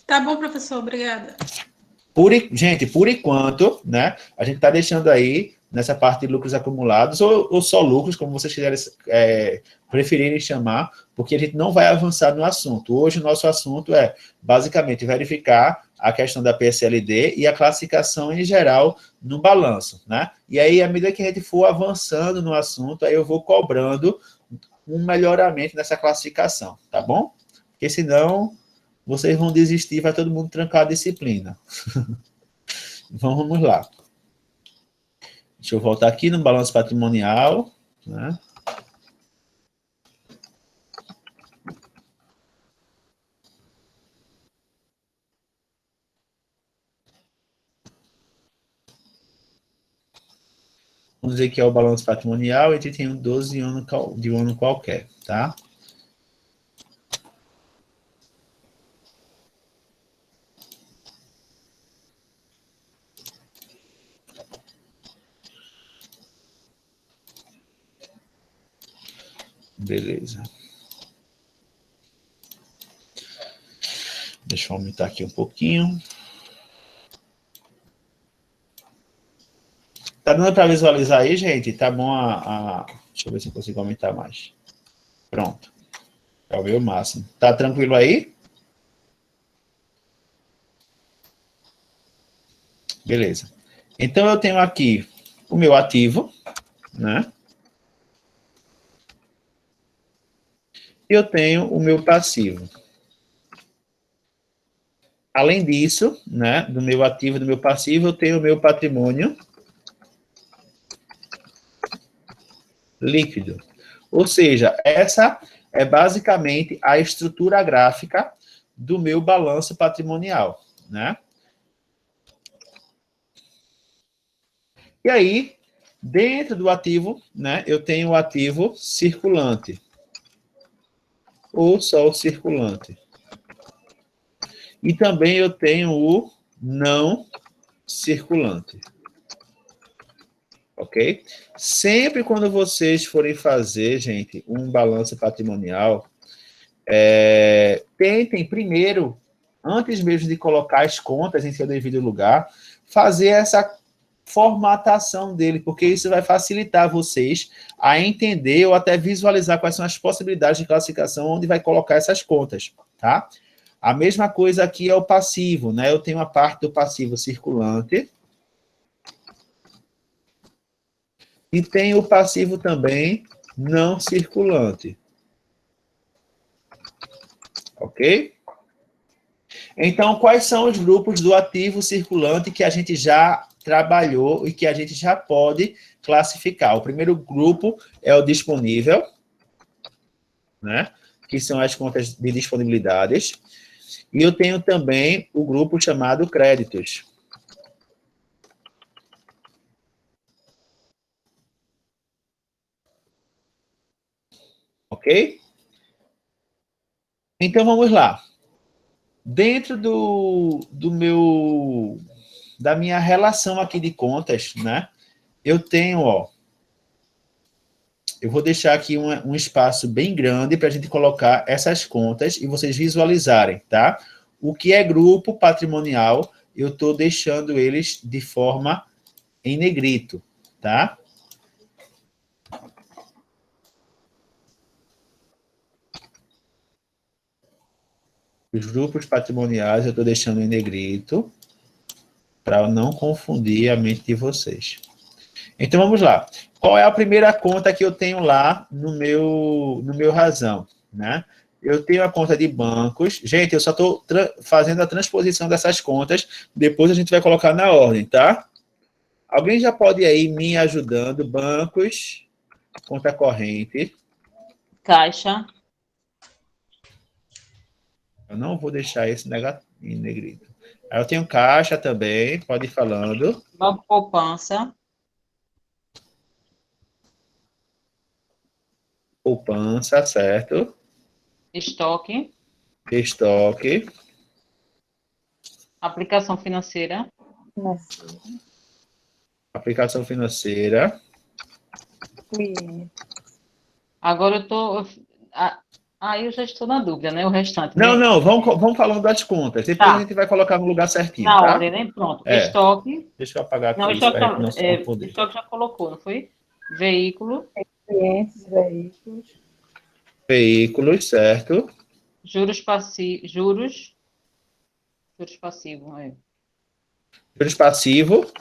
Tá bom, professor, obrigada. Gente, por enquanto, né, a gente está deixando aí nessa parte de lucros acumulados, ou só lucros, como vocês quiserem, preferirem chamar, porque a gente não vai avançar no assunto. Hoje o nosso assunto é, basicamente, verificar a questão da PSLD e a classificação em geral no balanço, né? E aí, à medida que a gente for avançando no assunto, aí eu vou cobrando um melhoramento nessa classificação, tá bom? Porque senão vocês vão desistir, vai todo mundo trancar a disciplina. Vamos lá. Deixa eu voltar aqui no balanço patrimonial, né? Vamos dizer que é o balanço patrimonial, e a gente tem 12 anos de um ano qualquer, tá? Beleza. Deixa eu aumentar aqui um pouquinho. Tá dando para visualizar aí, gente? Tá bom deixa eu ver se eu consigo aumentar mais. Pronto. É o meu máximo. Tá tranquilo aí? Beleza. Então, eu tenho aqui o meu ativo, né? Eu tenho o meu passivo. Além disso, né, do meu ativo e do meu passivo, eu tenho o meu patrimônio líquido. Ou seja, essa é basicamente a estrutura gráfica do meu balanço patrimonial, né? E aí, dentro do ativo, né, eu tenho o ativo circulante, ou só o circulante. E também eu tenho o não circulante. Ok? Sempre quando vocês forem fazer, gente, um balanço patrimonial, tentem primeiro, antes mesmo de colocar as contas em seu devido lugar, fazer essa formatação dele, porque isso vai facilitar vocês a entender ou até visualizar quais são as possibilidades de classificação onde vai colocar essas contas, tá? A mesma coisa aqui é o passivo, né? Eu tenho a parte do passivo circulante. E tem o passivo também não circulante. Ok? Então, quais são os grupos do ativo circulante que a gente já trabalhou e que a gente já pode classificar? O primeiro grupo é o disponível, né? Que são as contas de disponibilidades. E eu tenho também o grupo chamado créditos. Ok? Então, vamos lá. Dentro da minha relação aqui de contas, né? Eu tenho, ó, eu vou deixar aqui um espaço bem grande para a gente colocar essas contas e vocês visualizarem, tá? O que é grupo patrimonial, eu estou deixando eles de forma em negrito, tá? Os grupos patrimoniais eu estou deixando em negrito para não confundir a mente de vocês. Então, vamos lá. Qual é a primeira conta que eu tenho lá no meu razão, né? Eu tenho a conta de bancos. Gente, eu só estou fazendo a transposição dessas contas. Depois a gente vai colocar na ordem, tá? Alguém já pode ir aí me ajudando? Bancos, conta corrente. Caixa. Eu não vou deixar esse em negrito. Aí eu tenho caixa também, pode ir falando. Banco poupança. Poupança, certo. Estoque. Estoque. Aplicação financeira. Aplicação financeira. Agora eu estou... Aí eu já estou na dúvida, né? O restante. Não, né? não, vamos falando das contas. Depois a gente vai colocar no lugar certinho, Na tá? ordem, né? Pronto. É. Estoque. Deixa eu apagar aqui Não, isso estoque, para não se confundir. estoque já colocou, não foi? Veículo. Clientes, veículos. Veículos, certo. Juros passivos. Juros passivos, é. Juros passivos.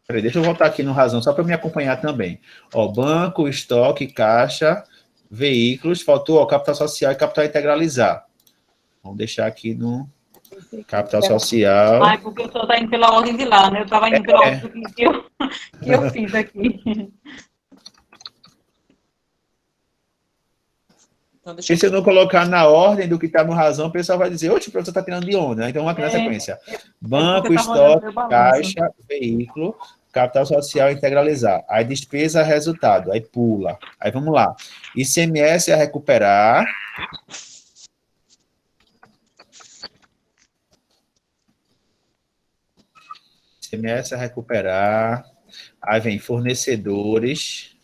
Peraí, deixa eu voltar aqui no razão, só para me acompanhar também. Ó, banco, estoque, caixa, veículos, faltou ó, capital social e capital integralizar. Vamos deixar aqui no capital social. Ah, é porque eu estou indo pela ordem de lá, né? Eu estava indo pela ordem que eu fiz aqui. Então, E se eu não colocar na ordem do que está no razão, o pessoal vai dizer, oxe, o professor está tirando de onda, né? Então, vamos aqui na sequência. Banco, estoque, caixa, veículo, capital social integralizar. Aí despesa, resultado. Aí pula. Aí vamos lá. ICMS a recuperar. ICMS a recuperar. Aí vem fornecedores.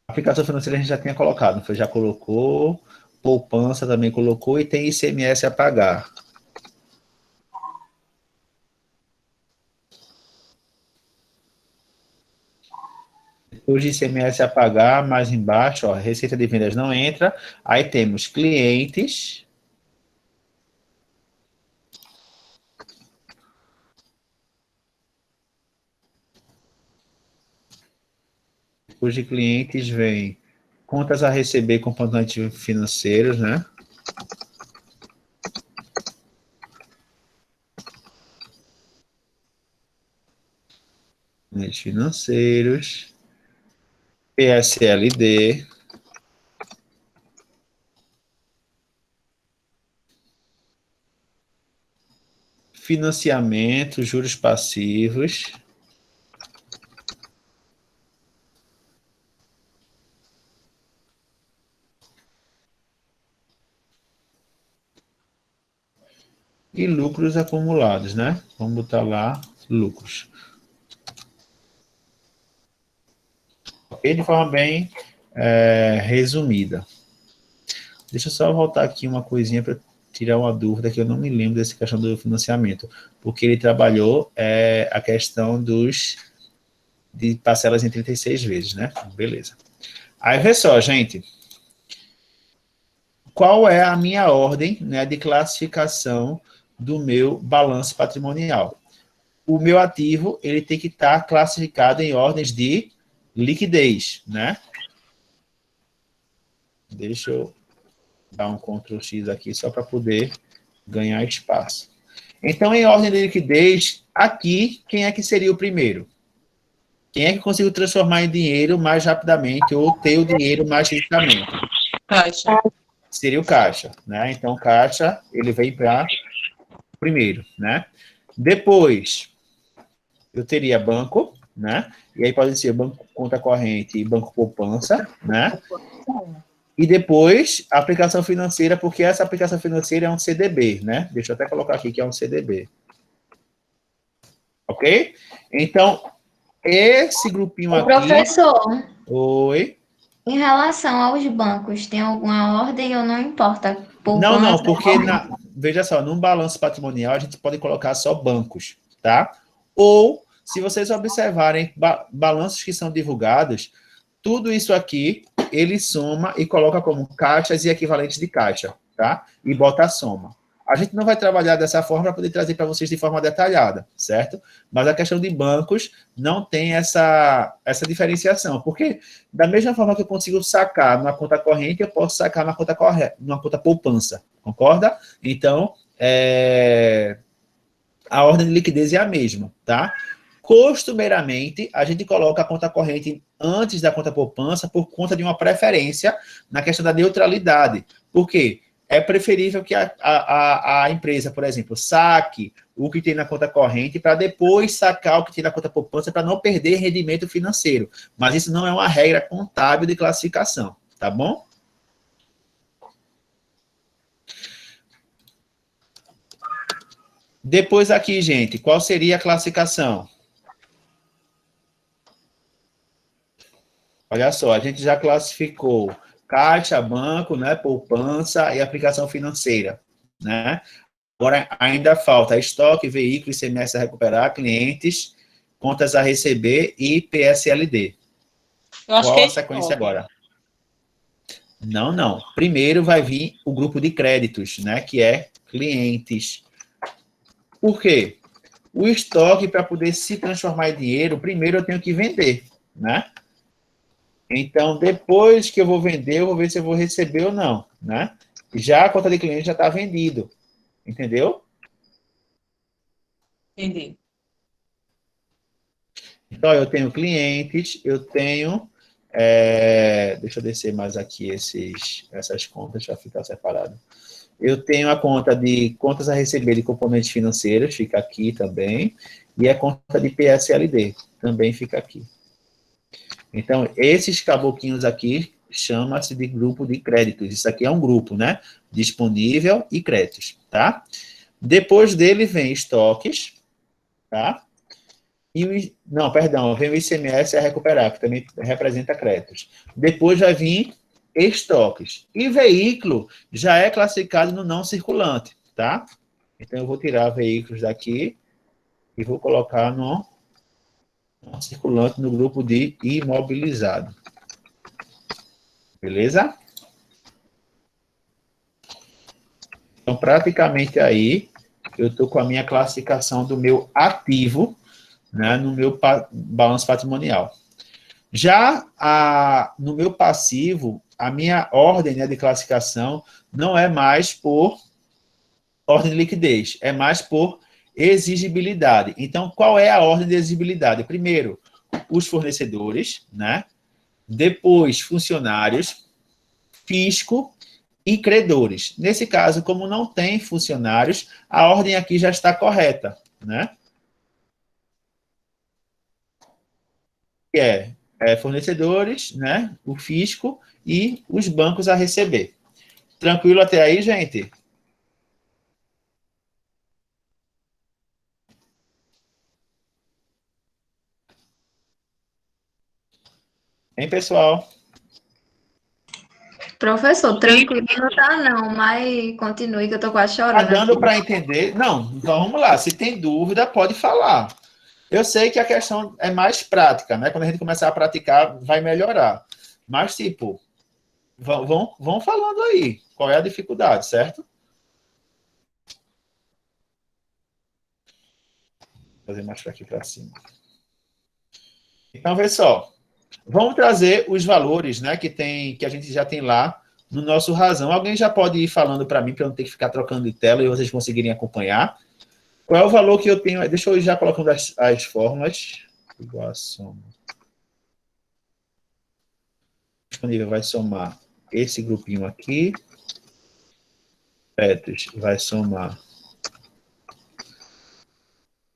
Aplicação financeira a gente já tinha colocado, não foi? Já colocou. Poupança também colocou e tem ICMS a pagar. Depois de ICMS a pagar, mais embaixo, ó, receita de vendas não entra. Aí temos clientes. Depois de clientes vem contas a receber componentes financeiros, né? Componentes financeiros. PSLD. Financiamento, juros passivos. E lucros acumulados, né? Vamos botar lá lucros. Ok? De forma bem resumida. Deixa eu só voltar aqui uma coisinha para tirar uma dúvida que eu não me lembro dessa questão do financiamento. Porque ele trabalhou a questão de parcelas em 36 vezes, né? Beleza. Aí, vê só, gente. Qual é a minha ordem, né, de classificação do meu balanço patrimonial? O meu ativo, ele tem que estar classificado em ordens de liquidez, né? Deixa eu dar um Ctrl X aqui só para poder ganhar espaço. Então, em ordem de liquidez, aqui, quem é que seria o primeiro? Quem é que conseguiu transformar em dinheiro mais rapidamente ou ter o dinheiro mais rapidamente? Caixa. Seria o caixa, né? Então, caixa, ele vem para primeiro, né? Depois, eu teria banco, né? E aí pode ser banco conta corrente e banco poupança, né? E depois, a aplicação financeira, porque essa aplicação financeira é um CDB, né? Deixa eu até colocar aqui que é um CDB. Ok? Então, esse grupinho aqui... Professor, Oi? em relação aos bancos, tem alguma ordem ou não importa? Não, porque, veja só, num balanço patrimonial, a gente pode colocar só bancos, tá? Ou, se vocês observarem balanços que são divulgados, tudo isso aqui, ele soma e coloca como caixas e equivalentes de caixa, tá? E bota a soma. A gente não vai trabalhar dessa forma para poder trazer para vocês de forma detalhada, certo? Mas a questão de bancos não tem essa diferenciação, porque da mesma forma que eu consigo sacar numa conta corrente, eu posso sacar numa conta poupança, concorda? Então, a ordem de liquidez é a mesma, tá? Costumeiramente, a gente coloca a conta corrente antes da conta poupança por conta de uma preferência na questão da neutralidade. Por quê? É preferível que a empresa, por exemplo, saque o que tem na conta corrente para depois sacar o que tem na conta poupança para não perder rendimento financeiro. Mas isso não é uma regra contábil de classificação, tá bom? Depois aqui, gente, qual seria a classificação? Olha só, a gente já classificou caixa, banco, né, poupança e aplicação financeira, né? Agora ainda falta estoque, veículo, ICMS a recuperar, clientes, contas a receber e PSLD. Eu acho Qual que é a sequência estoque. agora? Não. Primeiro vai vir o grupo de créditos, né, que é clientes. Por quê? O estoque, para poder se transformar em dinheiro, primeiro eu tenho que vender, né? Então, depois que eu vou vender, eu vou ver se eu vou receber ou não, né? Já a conta de cliente já está vendido, entendeu? Entendi. Então, eu tenho clientes, eu tenho... deixa eu descer mais aqui essas contas, já ficar separado. Eu tenho a conta de contas a receber de componentes financeiros, fica aqui também, e a conta de PSLD, também fica aqui. Então, esses caboquinhos aqui chama-se de grupo de créditos. Isso aqui é um grupo, né? Disponível e créditos, tá? Depois dele vem estoques, tá? Não, perdão, vem o ICMS a recuperar, que também representa créditos. Depois vai vir estoques. E veículo já é classificado no não circulante, tá? Então, eu vou tirar veículos daqui e vou colocar no circulante no grupo de imobilizado. Beleza? Então, praticamente aí, eu estou com a minha classificação do meu ativo, né, no meu balanço patrimonial. Já no meu passivo, a minha ordem, né, de classificação não é mais por ordem de liquidez, é mais por exigibilidade. Então, qual é a ordem de exigibilidade? Primeiro, os fornecedores, né? Depois, funcionários, fisco e credores. Nesse caso, como não tem funcionários, a ordem aqui já está correta, né? Que é fornecedores, né? O fisco e os bancos a receber. Tranquilo até aí, gente? Hein, pessoal? Professor, tranquilo não tá não, mas continue que eu tô quase Tá chorando dando aqui. para entender? Não, então vamos lá. Se tem dúvida, pode falar. Eu sei que a questão é mais prática, né? Quando a gente começar a praticar, vai melhorar. Mas, tipo, vão falando aí. Qual é a dificuldade, certo? Vou fazer mais para aqui para cima. Então, vê só. Vamos trazer os valores, né, que a gente já tem lá no nosso razão. Alguém já pode ir falando para mim, para eu não ter que ficar trocando de tela e vocês conseguirem acompanhar. Qual é o valor que eu tenho? Deixa eu ir já colocando as fórmulas. Igual a soma. Disponível vai somar esse grupinho aqui. Petros vai somar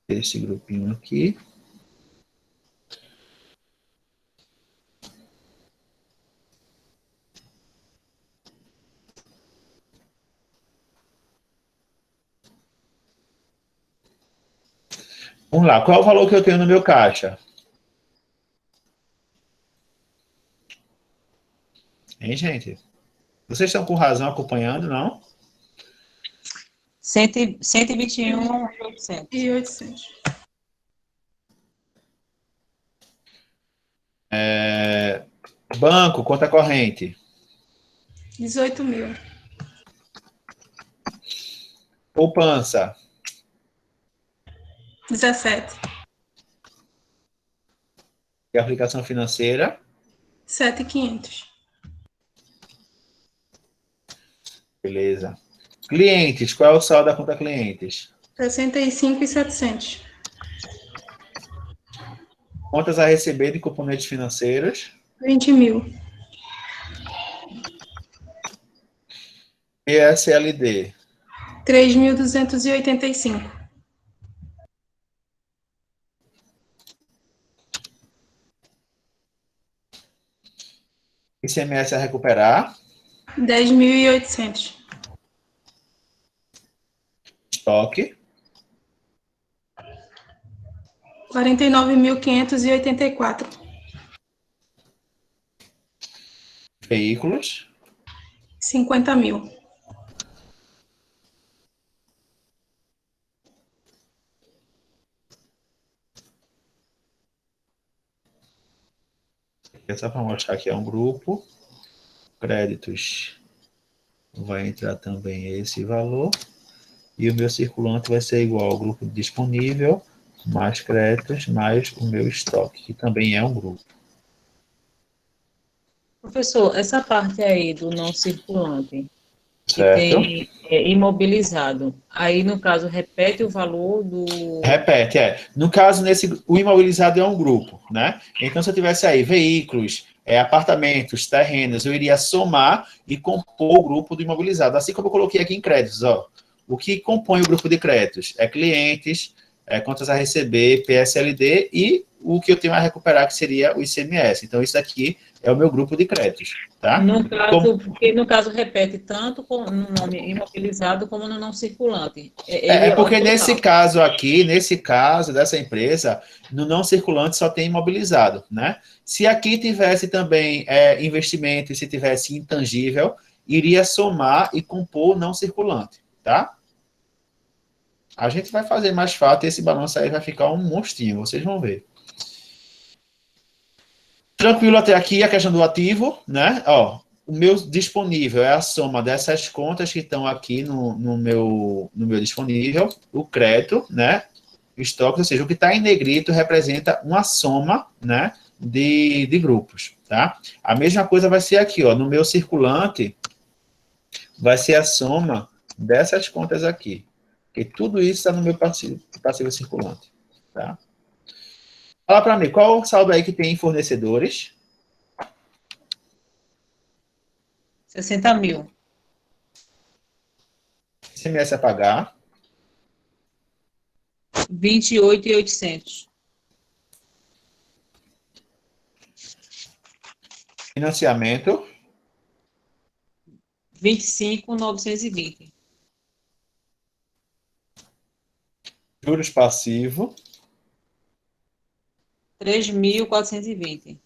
esse grupinho aqui. Vamos lá, qual é o valor que eu tenho no meu caixa? Hein, gente? Vocês estão com razão acompanhando, não? 121.800. E 800. Banco, conta corrente. 18 mil. Poupança. 17. E aplicação financeira. 7.500. Beleza. Clientes, qual é o saldo da conta clientes? 65.700. Contas a receber de componentes financeiros. 20 mil. PSLD. 3.285. ICMS a recuperar. 10.800. Estoque. 49.584. Veículos. 50 mil. É só para mostrar que é um grupo. Créditos. Vai entrar também esse valor. E o meu circulante vai ser igual ao grupo disponível, mais créditos, mais o meu estoque, que também é um grupo. Professor, essa parte aí do não circulante, que Certo? tem imobilizado, aí no caso repete o valor do... Repete, No caso, o imobilizado é um grupo, né? Então, se eu tivesse aí veículos, apartamentos, terrenos, eu iria somar e compor o grupo do imobilizado. Assim como eu coloquei aqui em créditos, ó. O que compõe o grupo de créditos? É clientes, contas a receber, PSLD e o que eu tenho a recuperar, que seria o ICMS. Então, isso aqui é o meu grupo de créditos, tá? Porque no caso repete tanto no nome imobilizado como no não circulante. Porque nesse caso aqui, nesse caso dessa empresa, no não circulante só tem imobilizado, né? Se aqui tivesse também investimento e se tivesse intangível, iria somar e compor o não circulante, tá? A gente vai fazer mais fácil, esse balanço aí vai ficar um monstrinho, vocês vão ver. Tranquilo até aqui a questão do ativo, né? Ó, o meu disponível é a soma dessas contas que estão aqui no meu disponível, o crédito, né? Estoque, ou seja, o que está em negrito representa uma soma, né? De grupos, tá? A mesma coisa vai ser aqui, ó, no meu circulante, vai ser a soma dessas contas aqui. Porque tudo isso está no meu passivo circulante, tá? Fala para mim, qual o saldo aí que tem em fornecedores? 60 mil. ICMS a pagar. 28.800. Financiamento. 25.920. Juros passivo. 3.420.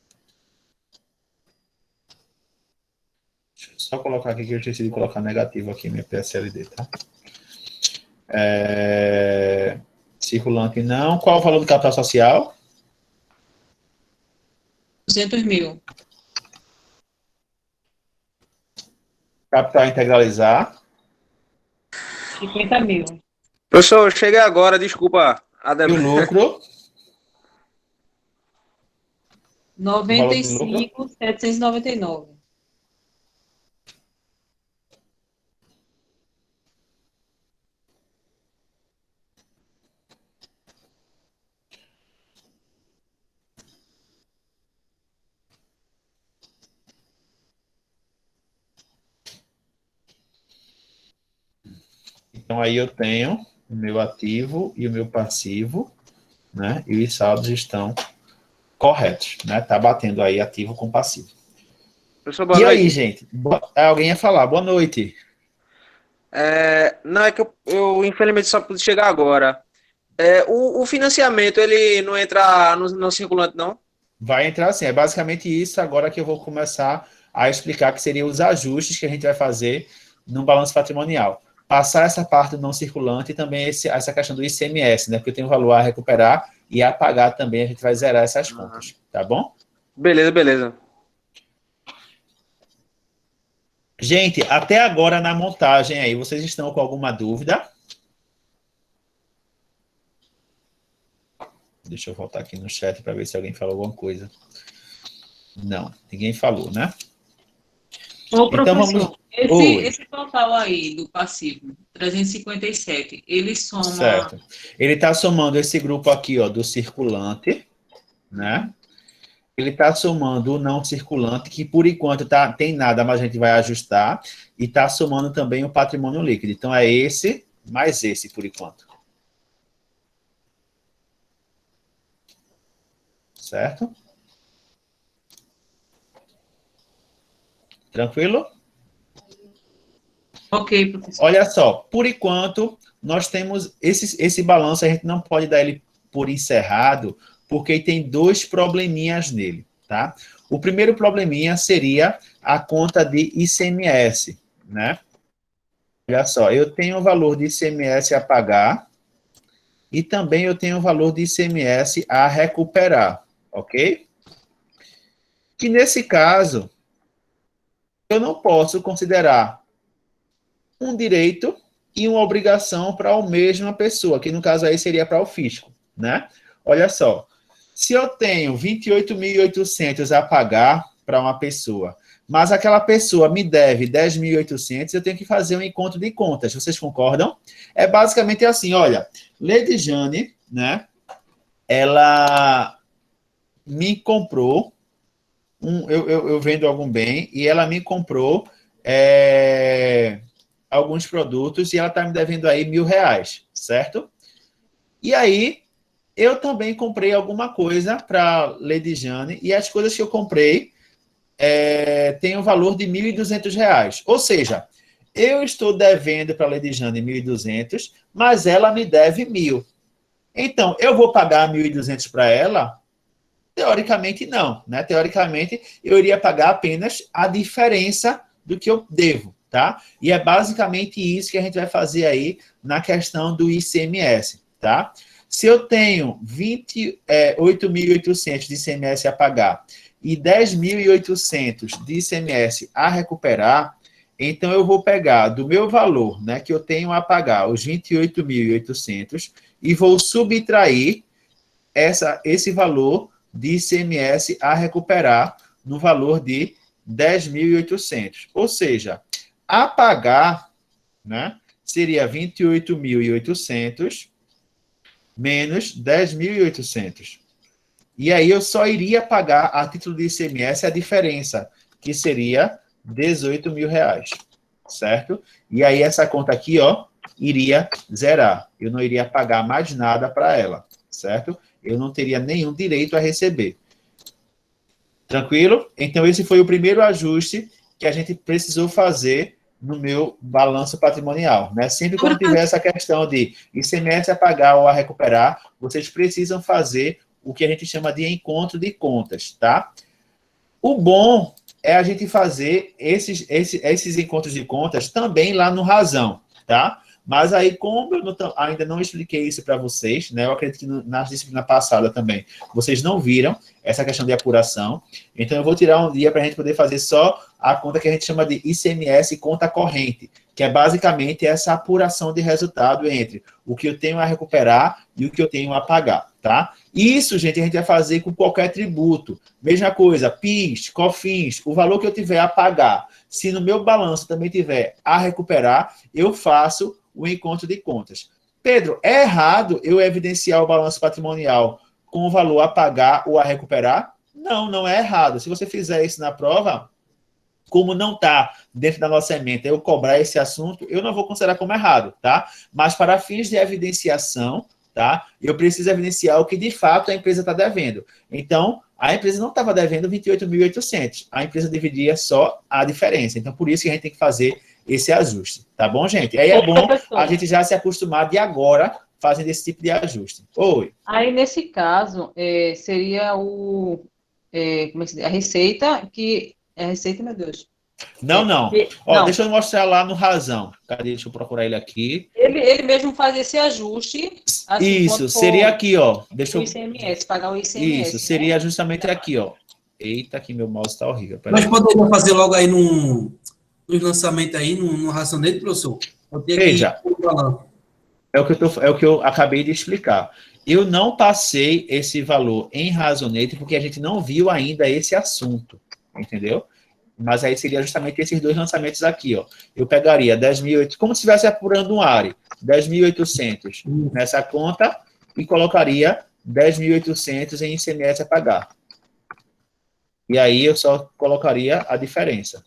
Deixa eu só colocar aqui que eu esqueci de colocar negativo aqui, minha PSLD, tá? Circulante não. Qual o valor do capital social? 200 mil. Capital integralizar? 50 mil. Professor, eu cheguei agora, desculpa. E o lucro? 95.799. Então, aí eu tenho o meu ativo e o meu passivo, né? E os saldos estão corretos, né? Tá batendo aí ativo com passivo. Professor, boa E noite. aí, gente? Alguém ia falar, boa noite. Não, é que eu infelizmente só pude chegar agora. O financiamento, ele não entra no circulante, não? Vai entrar assim, é basicamente isso agora que eu vou começar a explicar que seriam os ajustes que a gente vai fazer no balanço patrimonial. Passar essa parte do não circulante e também essa questão do ICMS, né? Porque tem um valor a recuperar e a pagar também, a gente vai zerar essas contas, tá bom? Beleza, beleza. Gente, até agora na montagem aí, vocês estão com alguma dúvida? Deixa eu voltar aqui no chat para ver se alguém falou alguma coisa. Não, ninguém falou, né? Ô, professor, então, esse total aí do passivo, 357, ele soma... Certo. Ele está somando esse grupo aqui, ó, do circulante, né? Ele está somando o não circulante, que por enquanto tem nada, mas a gente vai ajustar, e está somando também o patrimônio líquido. Então, é esse mais esse, por enquanto. Certo? Tranquilo? Ok, professor. Olha só, por enquanto, nós temos esse balanço, a gente não pode dar ele por encerrado, porque tem dois probleminhas nele, tá? O primeiro probleminha seria a conta de ICMS, né? Olha só, eu tenho o valor de ICMS a pagar e também eu tenho o valor de ICMS a recuperar, ok? Que nesse caso, eu não posso considerar um direito e uma obrigação para a mesma pessoa, que no caso aí seria para o fisco, né? Olha só, se eu tenho 28.800 a pagar para uma pessoa, mas aquela pessoa me deve 10.800, eu tenho que fazer um encontro de contas, vocês concordam? É basicamente assim, olha, Lady Jane, né, ela me comprou, eu vendo algum bem, e ela me comprou alguns produtos e ela está me devendo aí R$1.000, certo? E aí, eu também comprei alguma coisa para Lady Jane e as coisas que eu comprei têm o valor de R$1.200. Ou seja, eu estou devendo para Lady Jane 1.200, mas ela me deve 1.000. Então, eu vou pagar 1.200 para ela? Teoricamente, não, né? Teoricamente, eu iria pagar apenas a diferença do que eu devo, tá? E é basicamente isso que a gente vai fazer aí na questão do ICMS, tá? Se eu tenho 28.800 de ICMS a pagar e 10.800 de ICMS a recuperar, então eu vou pegar do meu valor, né, que eu tenho a pagar, os 28.800, e vou subtrair esse valor de ICMS a recuperar no valor de 10.800. Ou seja, a pagar, né, seria 28.800 menos 10.800. E aí eu só iria pagar a título de ICMS a diferença, que seria R$18.000, certo? E aí essa conta aqui, ó, iria zerar. Eu não iria pagar mais nada para ela, certo? Eu não teria nenhum direito a receber. Tranquilo? Então, esse foi o primeiro ajuste que a gente precisou fazer no meu balanço patrimonial, né? Sempre quando tiver essa questão de ICMS a pagar ou a recuperar, vocês precisam fazer o que a gente chama de encontro de contas, tá? O bom é a gente fazer esses encontros de contas também lá no Razão, tá? Mas aí, como eu ainda não expliquei isso para vocês, né? Eu acredito que na disciplina passada também, vocês não viram essa questão de apuração. Então, eu vou tirar um dia para a gente poder fazer só a conta que a gente chama de ICMS conta corrente, que é basicamente essa apuração de resultado entre o que eu tenho a recuperar e o que eu tenho a pagar, tá? Isso, gente, a gente vai fazer com qualquer tributo. Mesma coisa, PIS, COFINS, o valor que eu tiver a pagar, se no meu balanço também tiver a recuperar, eu faço o encontro de contas. Pedro, é errado eu evidenciar o balanço patrimonial com o valor a pagar ou a recuperar? Não, não é errado. Se você fizer isso na prova, como não está dentro da nossa ementa eu cobrar esse assunto, eu não vou considerar como errado, tá? Mas para fins de evidenciação, tá? Eu preciso evidenciar o que de fato a empresa está devendo. Então, a empresa não estava devendo 28.800. A empresa dividia só a diferença. Então, por isso que a gente tem que fazer esse ajuste. Tá bom, gente? Aí é bom a gente já se acostumar de agora fazendo esse tipo de ajuste. Oi. Aí, nesse caso, seria como é que se diz? A receita que... É a receita, meu Deus. Não. Ó, deixa eu mostrar lá no Razão. Cadê? Deixa eu procurar ele aqui. Ele mesmo faz esse ajuste. Assim, isso, seria aqui, ó. Deixa o ICMS, pagar o ICMS. Isso, seria justamente aqui, ó. Eita, que meu mouse tá horrível. Mas poderia fazer logo aí no lançamento aí, no Razonete, professor? Veja, é o que eu acabei de explicar. Eu não passei esse valor em Razonete porque a gente não viu ainda esse assunto. Entendeu? Mas aí seria justamente esses dois lançamentos aqui, ó. Eu pegaria 10.800, como se estivesse apurando um ARE, 10.800 nessa conta e colocaria 10.800 em ICMS a pagar. E aí eu só colocaria a diferença.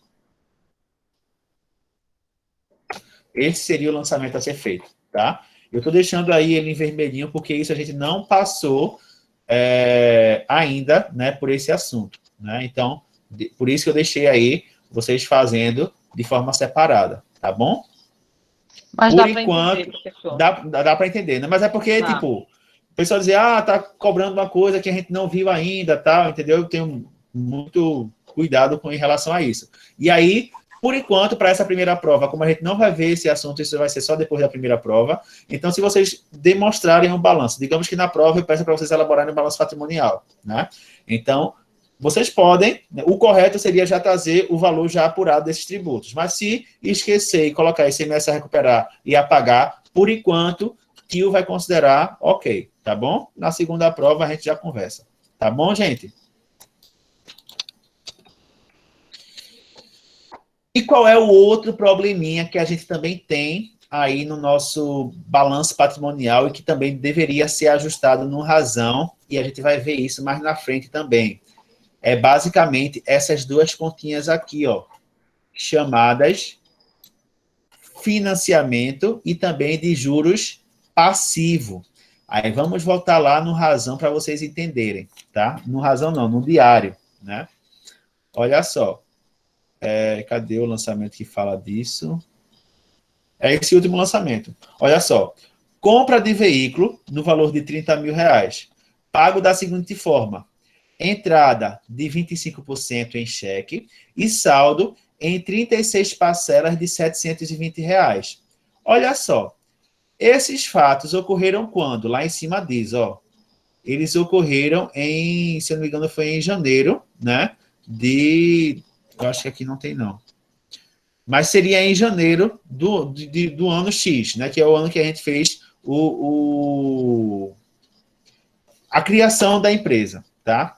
Esse seria o lançamento a ser feito, tá? Eu estou deixando aí ele em vermelhinho porque isso a gente não passou ainda, né, por esse assunto, né? Então, por isso que eu deixei aí vocês fazendo de forma separada, tá bom? Mas por enquanto, dá para entender, né? Mas é porque, tipo, o pessoal dizer, tá cobrando uma coisa que a gente não viu ainda, tal, entendeu? Eu tenho muito cuidado em relação a isso. E aí, por enquanto, para essa primeira prova, como a gente não vai ver esse assunto, isso vai ser só depois da primeira prova, então se vocês demonstrarem um balanço, digamos que na prova eu peço para vocês elaborarem um balanço patrimonial, né? Então, vocês podem, o correto seria já trazer o valor já apurado desses tributos, mas se esquecer e colocar ICMS a recuperar e a pagar, por enquanto, TIO vai considerar ok, tá bom? Na segunda prova a gente já conversa, tá bom, gente? E qual é o outro probleminha que a gente também tem aí no nosso balanço patrimonial e que também deveria ser ajustado no Razão, e a gente vai ver isso mais na frente também. É basicamente essas duas continhas aqui, ó, chamadas financiamento e também de juros passivo. Aí vamos voltar lá no Razão para vocês entenderem, tá? No Razão não, no diário, né? Olha só. Cadê o lançamento que fala disso? É esse último lançamento. Olha só. Compra de veículo no valor de R$30.000. Pago da seguinte forma. Entrada de 25% em cheque e saldo em 36 parcelas de R$720. Olha só, esses fatos ocorreram quando? Lá em cima diz, ó, eles ocorreram se eu não me engano, foi em janeiro, né, eu acho que aqui não tem não, mas seria em janeiro do ano X, né, que é o ano que a gente fez a criação da empresa, tá?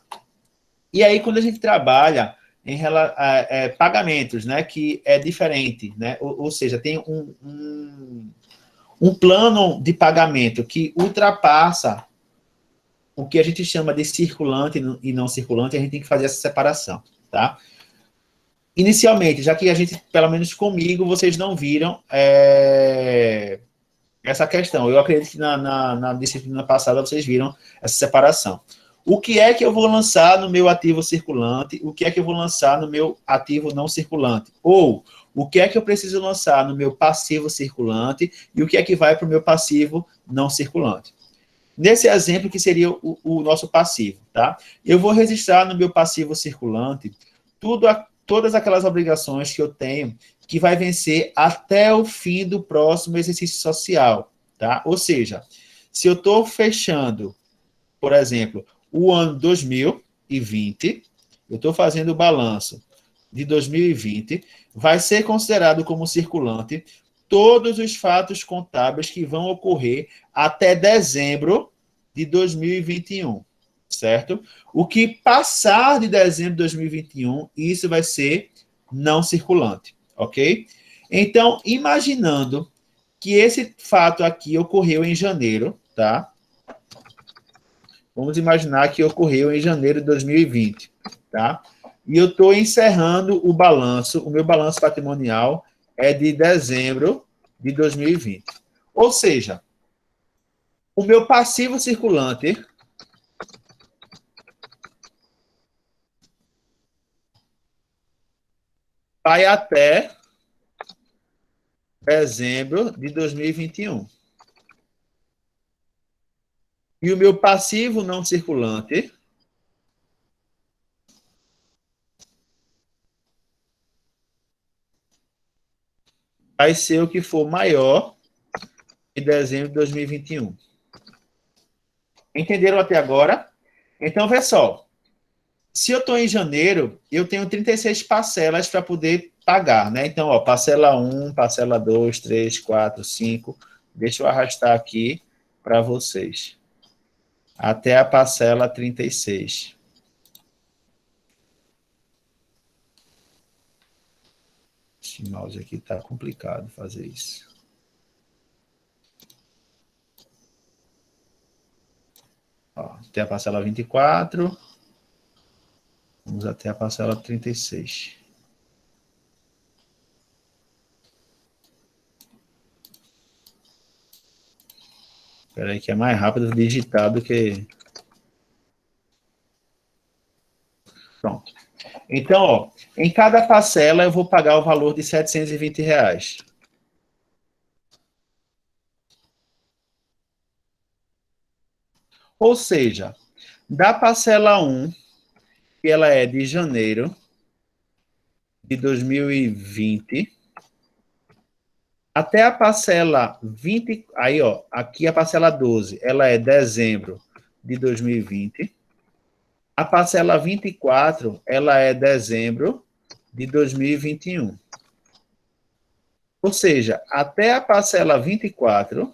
E aí, quando a gente trabalha em pagamentos, né, que é diferente, né, ou seja, tem um plano de pagamento que ultrapassa o que a gente chama de circulante e não circulante, a gente tem que fazer essa separação, tá? Inicialmente, já que a gente, pelo menos comigo, vocês não viram essa questão. Eu acredito que na disciplina passada vocês viram essa separação. O que é que eu vou lançar no meu ativo circulante? O que é que eu vou lançar no meu ativo não circulante? Ou o que é que eu preciso lançar no meu passivo circulante e o que é que vai para o meu passivo não circulante? Nesse exemplo, que seria o nosso passivo, tá? Eu vou registrar no meu passivo circulante todas aquelas obrigações que eu tenho que vai vencer até o fim do próximo exercício social, tá? Ou seja, se eu estou fechando, por exemplo, o ano 2020, eu estou fazendo o balanço de 2020, vai ser considerado como circulante todos os fatos contábeis que vão ocorrer até dezembro de 2021, certo? O que passar de dezembro de 2021, isso vai ser não circulante, ok? Então, imaginando que esse fato aqui ocorreu em janeiro, tá? Vamos imaginar que ocorreu em janeiro de 2020, tá? E eu estou encerrando o balanço, o meu balanço patrimonial é de dezembro de 2020. Ou seja, o meu passivo circulante vai até dezembro de 2021. E o meu passivo não circulante vai ser o que for maior em dezembro de 2021. Entenderam até agora? Então, vê só. Se eu estou em janeiro, eu tenho 36 parcelas para poder pagar, né? Então, ó, parcela 1, parcela 2, 3, 4, 5. Deixa eu arrastar aqui para vocês. Até a parcela 36. Esse mouse aqui está complicado fazer isso. Ó, até a parcela 24. Vamos até a parcela 36. Espera aí que é mais rápido digitar do que... Pronto. Então, ó, em cada parcela eu vou pagar o valor de R$ 720. Ou seja, da parcela 1, que ela é de janeiro de 2020, até a parcela 20, aí, ó, aqui a parcela 12, ela é dezembro de 2020. A parcela 24, ela é dezembro de 2021. Ou seja, até a parcela 24,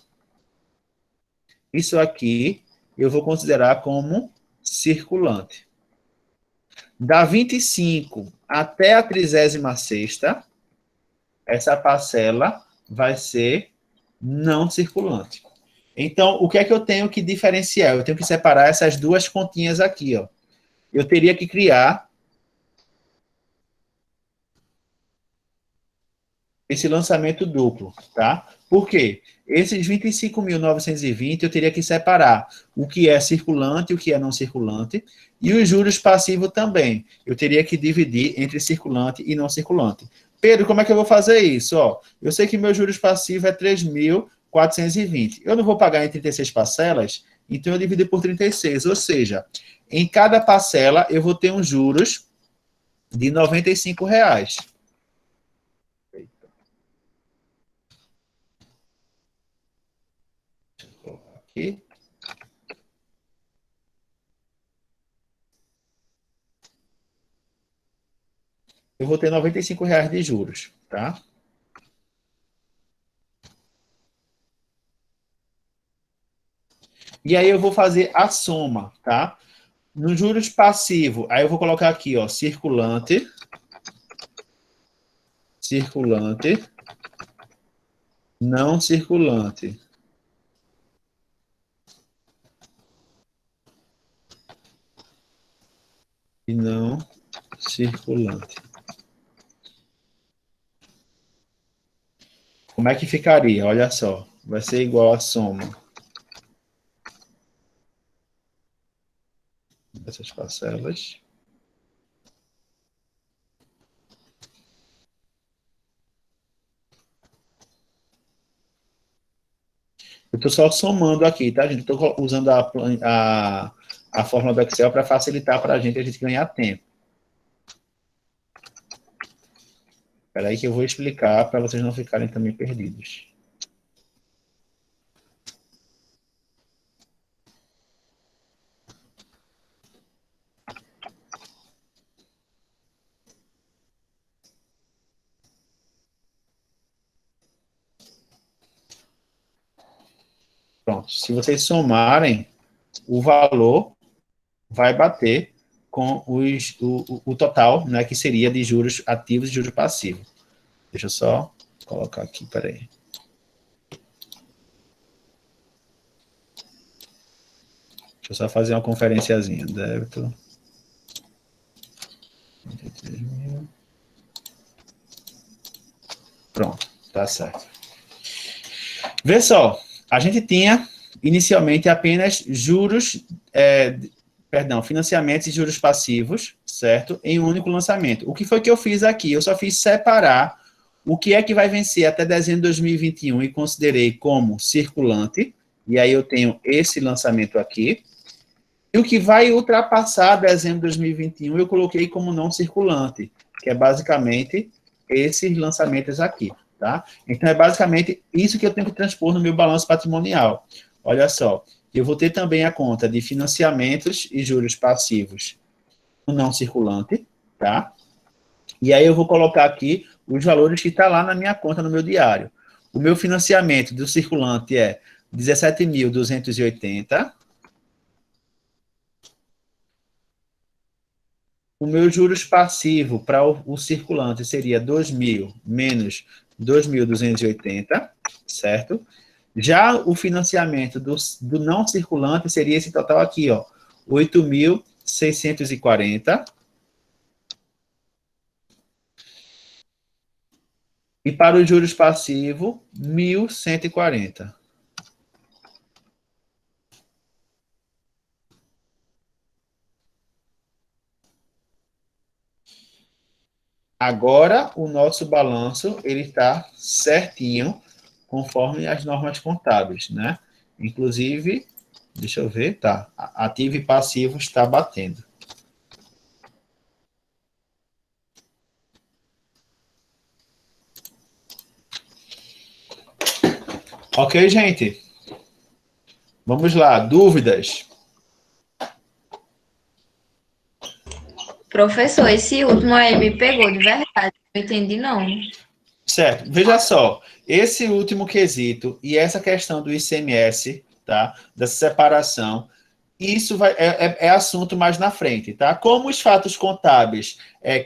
isso aqui eu vou considerar como circulante. Da 25 até a 36ª, essa parcela vai ser não circulante. Então, o que é que eu tenho que diferenciar? Eu tenho que separar essas duas continhas aqui, ó. Eu teria que criar esse lançamento duplo, tá? Por quê? Esses 25.920 eu teria que separar o que é circulante e o que é não circulante, e os juros passivos também. Eu teria que dividir entre circulante e não circulante. Pedro, como é que eu vou fazer isso? Ó, eu sei que meu juros passivo é 3.420. Eu não vou pagar em 36 parcelas, então eu divido por 36. Ou seja, em cada parcela eu vou ter uns juros de R$ 95. Aqui. Eu vou ter R$ 95 de juros, tá? E aí eu vou fazer a soma, tá? No juros passivo, aí eu vou colocar aqui, ó, circulante, não circulante. E não circulante. Como é que ficaria? Olha só, vai ser igual a soma dessas parcelas. Eu estou só somando aqui, tá, gente? Estou usando a fórmula do Excel para facilitar para a gente ganhar tempo. Espera aí que eu vou explicar para vocês não ficarem também perdidos. Pronto. Se vocês somarem, o valor vai bater com o total, né, que seria de juros ativos e juros passivos. Deixa eu só colocar aqui, peraí. Deixa eu só fazer uma conferenciazinha. Débito. 33 mil. Pronto, tá certo. Vê só, a gente tinha inicialmente apenas juros, financiamentos e juros passivos, certo? Em um único lançamento. O que foi que eu fiz aqui? Eu só fiz separar o que é que vai vencer até dezembro de 2021 e considerei como circulante, e aí eu tenho esse lançamento aqui. E o que vai ultrapassar dezembro de 2021 eu coloquei como não circulante, que é basicamente esses lançamentos aqui, tá? Então, é basicamente isso que eu tenho que transpor no meu balanço patrimonial. Olha só, eu vou ter também a conta de financiamentos e juros passivos no não circulante, tá? E aí eu vou colocar aqui os valores que estão lá na minha conta, no meu diário. O meu financiamento do circulante é 17.280. O meu juros passivo para o circulante seria 2.000 menos 2.280, certo? Já o financiamento do não circulante seria esse total aqui, ó, 8.640. E para os juros passivos, 1.140. Agora, o nosso balanço, ele está certinho, conforme as normas contábeis, né? Inclusive, deixa eu ver, tá. Ativo e passivo está batendo. Ok, gente? Vamos lá, dúvidas? Professor, esse último aí me pegou de verdade. Não entendi, não. Certo. Veja só, esse último quesito e essa questão do ICMS, tá? Dessa separação, isso é assunto mais na frente, tá? Como os fatos contábeis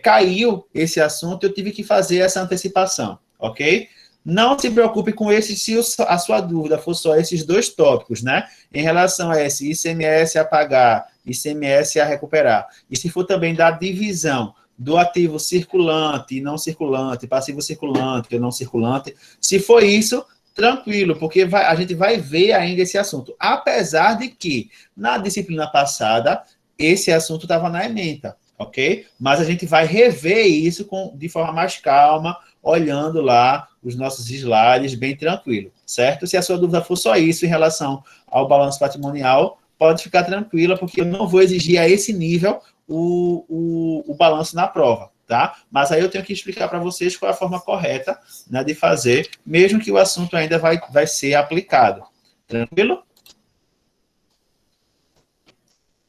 caiu esse assunto, eu tive que fazer essa antecipação, ok? Não se preocupe com esse, se a sua dúvida for só esses dois tópicos, né? Em relação a esse ICMS a pagar, ICMS a recuperar. E se for também da divisão do ativo circulante e não circulante, passivo circulante ou não circulante, se for isso, tranquilo, porque a gente vai ver ainda esse assunto. Apesar de que, na disciplina passada, esse assunto estava na ementa, ok? Mas a gente vai rever isso de forma mais calma, olhando lá os nossos slides, bem tranquilo, certo? Se a sua dúvida for só isso em relação ao balanço patrimonial, pode ficar tranquila, porque eu não vou exigir a esse nível o balanço na prova, tá? Mas aí eu tenho que explicar para vocês qual é a forma correta, né, de fazer, mesmo que o assunto ainda vai ser aplicado. Tranquilo?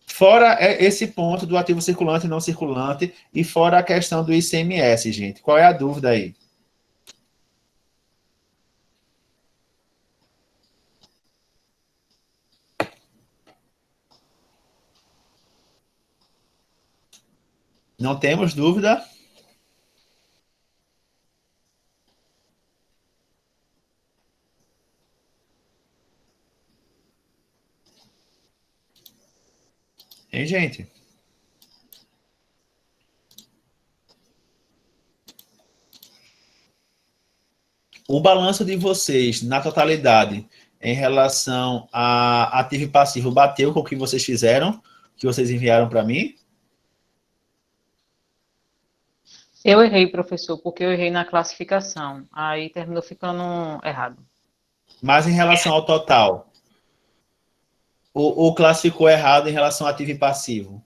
Fora esse ponto do ativo circulante e não circulante, e fora a questão do ICMS, gente. Qual é a dúvida aí? Não temos dúvida? Hein, gente? O balanço de vocês, na totalidade, em relação a ativo e passivo, bateu com o que vocês fizeram, que vocês enviaram para mim? Eu errei, professor, porque eu errei na classificação. Aí terminou ficando errado. Mas em relação ao total, ou classificou errado em relação a ativo e passivo?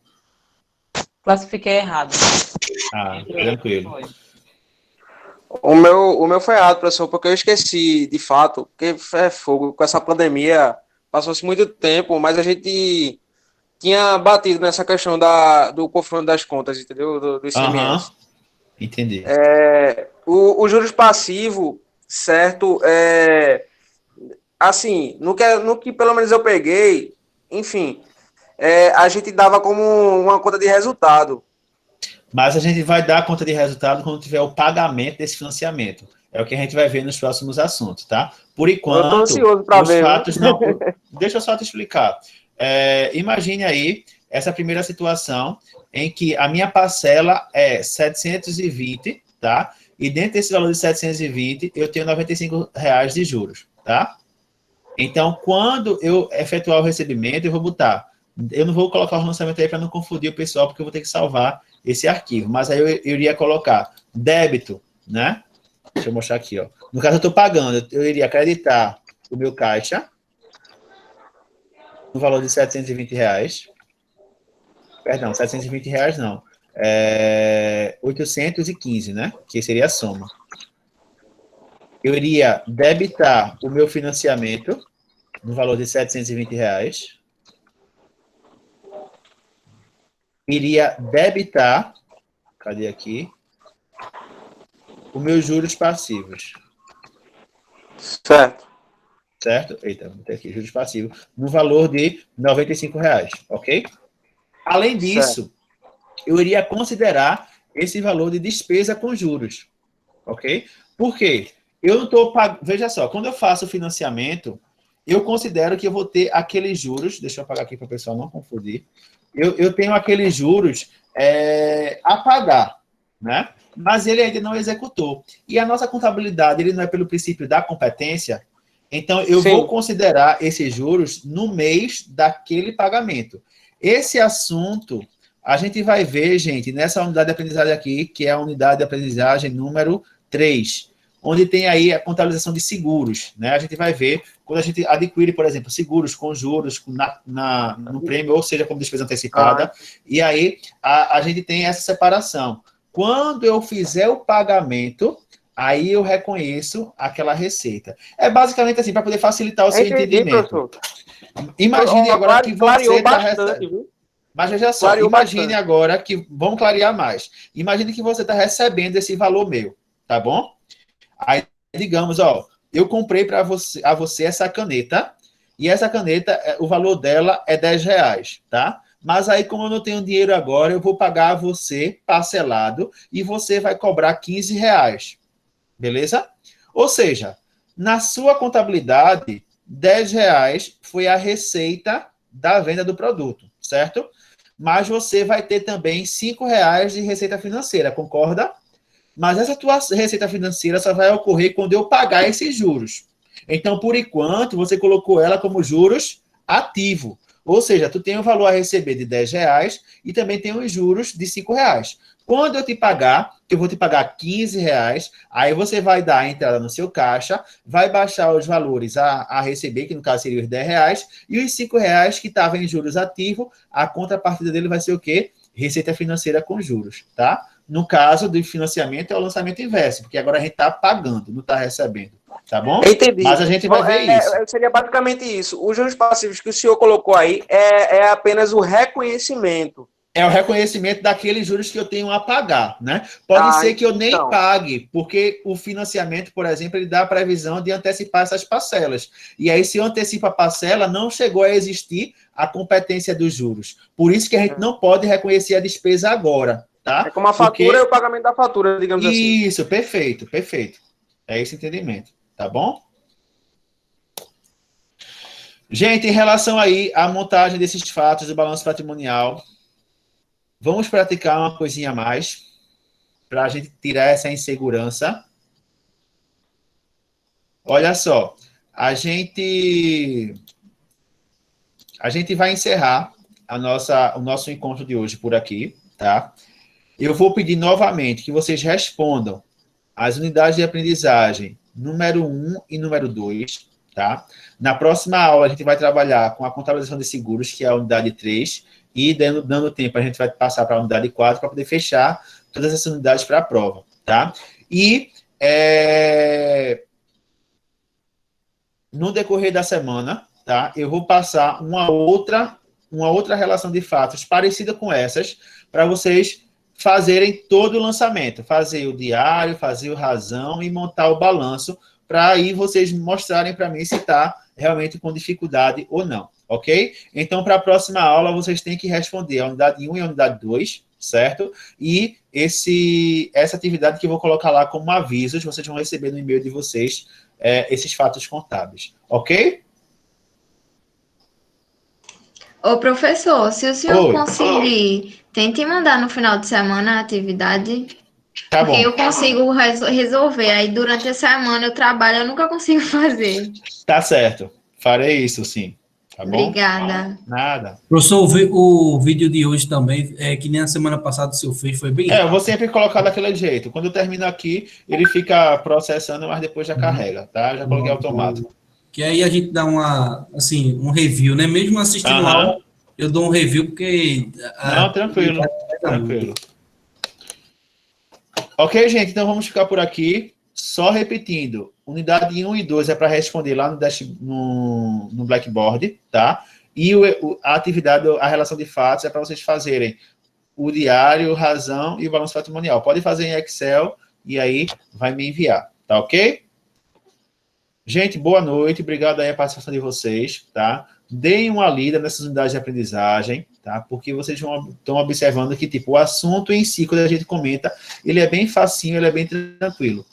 Classifiquei errado. Ah, tranquilo. O meu foi errado, professor, porque eu esqueci, de fato, porque é fogo, com essa pandemia, passou-se muito tempo, mas a gente tinha batido nessa questão do confronto das contas, entendeu? Do Aham, ICMS. entendi. O juros passivo, certo? Assim, no que pelo menos eu peguei, enfim, a gente dava como uma conta de resultado. Mas a gente vai dar conta de resultado quando tiver o pagamento desse financiamento. É o que a gente vai ver nos próximos assuntos, tá? Por Eu tô enquanto, ansioso para os ver, viu? fatos não. Deixa eu só te explicar. Imagine aí essa primeira situação em que a minha parcela é 720, tá? E dentro desse valor de 720, eu tenho R$ 95 de juros, tá? Então, quando eu efetuar o recebimento, eu vou botar. Eu não vou colocar o lançamento aí para não confundir o pessoal, porque eu vou ter que salvar esse arquivo. Mas aí eu iria colocar débito, né? Deixa eu mostrar aqui, ó. No caso, eu estou pagando. Eu iria acreditar o meu caixa no valor de R$ 720. Perdão, R$ 720 não. 815, né? Que seria a soma. Eu iria debitar o meu financiamento no valor de R$ 720. Iria debitar, cadê aqui? Os meus juros passivos. Certo. Certo? Eita, vou ter aqui, juros passivos, no valor de R$ 95, ok? Além disso, eu iria considerar esse valor de despesa com juros, ok? Por quê? Eu não estou pagando. Veja só, quando eu faço o financiamento, eu considero que eu vou ter aqueles juros. Deixa eu apagar aqui para o pessoal não confundir. Eu tenho aqueles juros a pagar, né? Mas ele ainda não executou. E a nossa contabilidade, ele não é pelo princípio da competência, então eu vou considerar esses juros no mês daquele pagamento. Esse assunto a gente vai ver, gente, nessa unidade de aprendizagem aqui, que é a unidade de aprendizagem número 3, onde tem aí a contabilização de seguros, né? A gente vai ver quando a gente adquire, por exemplo, seguros com juros no prêmio, ou seja, como despesa antecipada, e aí a gente tem essa separação. Quando eu fizer o pagamento, aí eu reconheço aquela receita. É basicamente assim, para poder facilitar o seu entendimento. Professor. Imagine agora que você está recebendo. Mas veja só, Clareou imagine bastante. agora que. Vamos clarear mais. Imagine que você está recebendo esse valor meu, tá bom? Aí, digamos, ó, eu comprei para você essa caneta, e essa caneta, o valor dela é R$ 10, tá? Mas aí, como eu não tenho dinheiro agora, eu vou pagar a você parcelado e você vai cobrar R$ 15. Beleza? Ou seja, na sua contabilidade, R$ 10 foi a receita da venda do produto, certo? Mas você vai ter também R$ 5 de receita financeira, concorda? Mas essa tua receita financeira só vai ocorrer quando eu pagar esses juros. Então, por enquanto, você colocou ela como juros ativo. Ou seja, tu tem um valor a receber de R$ 10 e também tem os juros de R$ 5. Quando eu te pagar, eu vou te pagar R$ 15, aí você vai dar a entrada no seu caixa, vai baixar os valores a receber, que no caso seria os R$ 10, e os R$ 5 que estavam em juros ativo, a contrapartida dele vai ser o quê? Receita financeira com juros, tá? No caso do financiamento, é o lançamento inverso, porque agora a gente está pagando, não está recebendo, tá bom? Entendi. Mas a gente vai ver isso. Seria basicamente isso. Os juros passivos que o senhor colocou aí é apenas o reconhecimento. É o reconhecimento daqueles juros que eu tenho a pagar, né? Pode ser que eu nem pague, porque o financiamento, por exemplo, ele dá a previsão de antecipar essas parcelas. E aí, se eu antecipo a parcela, não chegou a existir a competência dos juros. Por isso que a gente não pode reconhecer a despesa agora, tá? É como a fatura e o pagamento da fatura, digamos assim. Isso, perfeito, perfeito. É esse entendimento, tá bom? Gente, em relação aí à montagem desses fatos do balanço patrimonial, vamos praticar uma coisinha a mais para a gente tirar essa insegurança. Olha só, a gente vai encerrar o nosso encontro de hoje por aqui, tá? Eu vou pedir novamente que vocês respondam as unidades de aprendizagem número 1 e número 2, tá? Na próxima aula, a gente vai trabalhar com a contabilização de seguros, que é a unidade 3, e dando tempo, a gente vai passar para a unidade 4 para poder fechar todas essas unidades para a prova, tá? E no decorrer da semana, tá? Eu vou passar uma outra relação de fatos parecida com essas, para vocês fazerem todo o lançamento, fazer o diário, fazer o razão e montar o balanço, para aí vocês mostrarem para mim se está realmente com dificuldade ou não, ok? Então, para a próxima aula, vocês têm que responder a unidade 1 e a unidade 2, certo? E essa atividade que eu vou colocar lá como avisos, vocês vão receber no e-mail de vocês esses fatos contábeis, ok? Ô, professor, se o senhor Oi. conseguir, tente mandar no final de semana a atividade, Tá porque bom. eu consigo resolver. Aí, durante a semana, eu trabalho, eu nunca consigo fazer. Tá certo. Farei isso, sim. Tá bom? Obrigada. Nada. Professor, o vídeo de hoje também, que nem a semana passada o senhor fez, foi bem Eu vou sempre colocar daquele jeito. Quando eu termino aqui, ele fica processando, mas depois já carrega, tá? Já coloquei automático. Que aí a gente dá um review, né? Mesmo assistindo a aula, eu dou um review, porque... Não, tranquilo. Tranquilo. Ok, gente? Então vamos ficar por aqui. Só repetindo, unidade 1 e 2 é para responder lá no Blackboard, tá? E a atividade, a relação de fatos é para vocês fazerem o diário, razão e o balanço patrimonial. Pode fazer em Excel e aí vai me enviar, tá ok? Gente, boa noite, obrigado aí a participação de vocês, tá? Deem uma lida nessas unidades de aprendizagem, tá? Porque vocês estão observando que, tipo, o assunto em si, quando a gente comenta, ele é bem facinho, ele é bem tranquilo.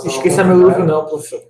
Esqueça meu livro não, professor.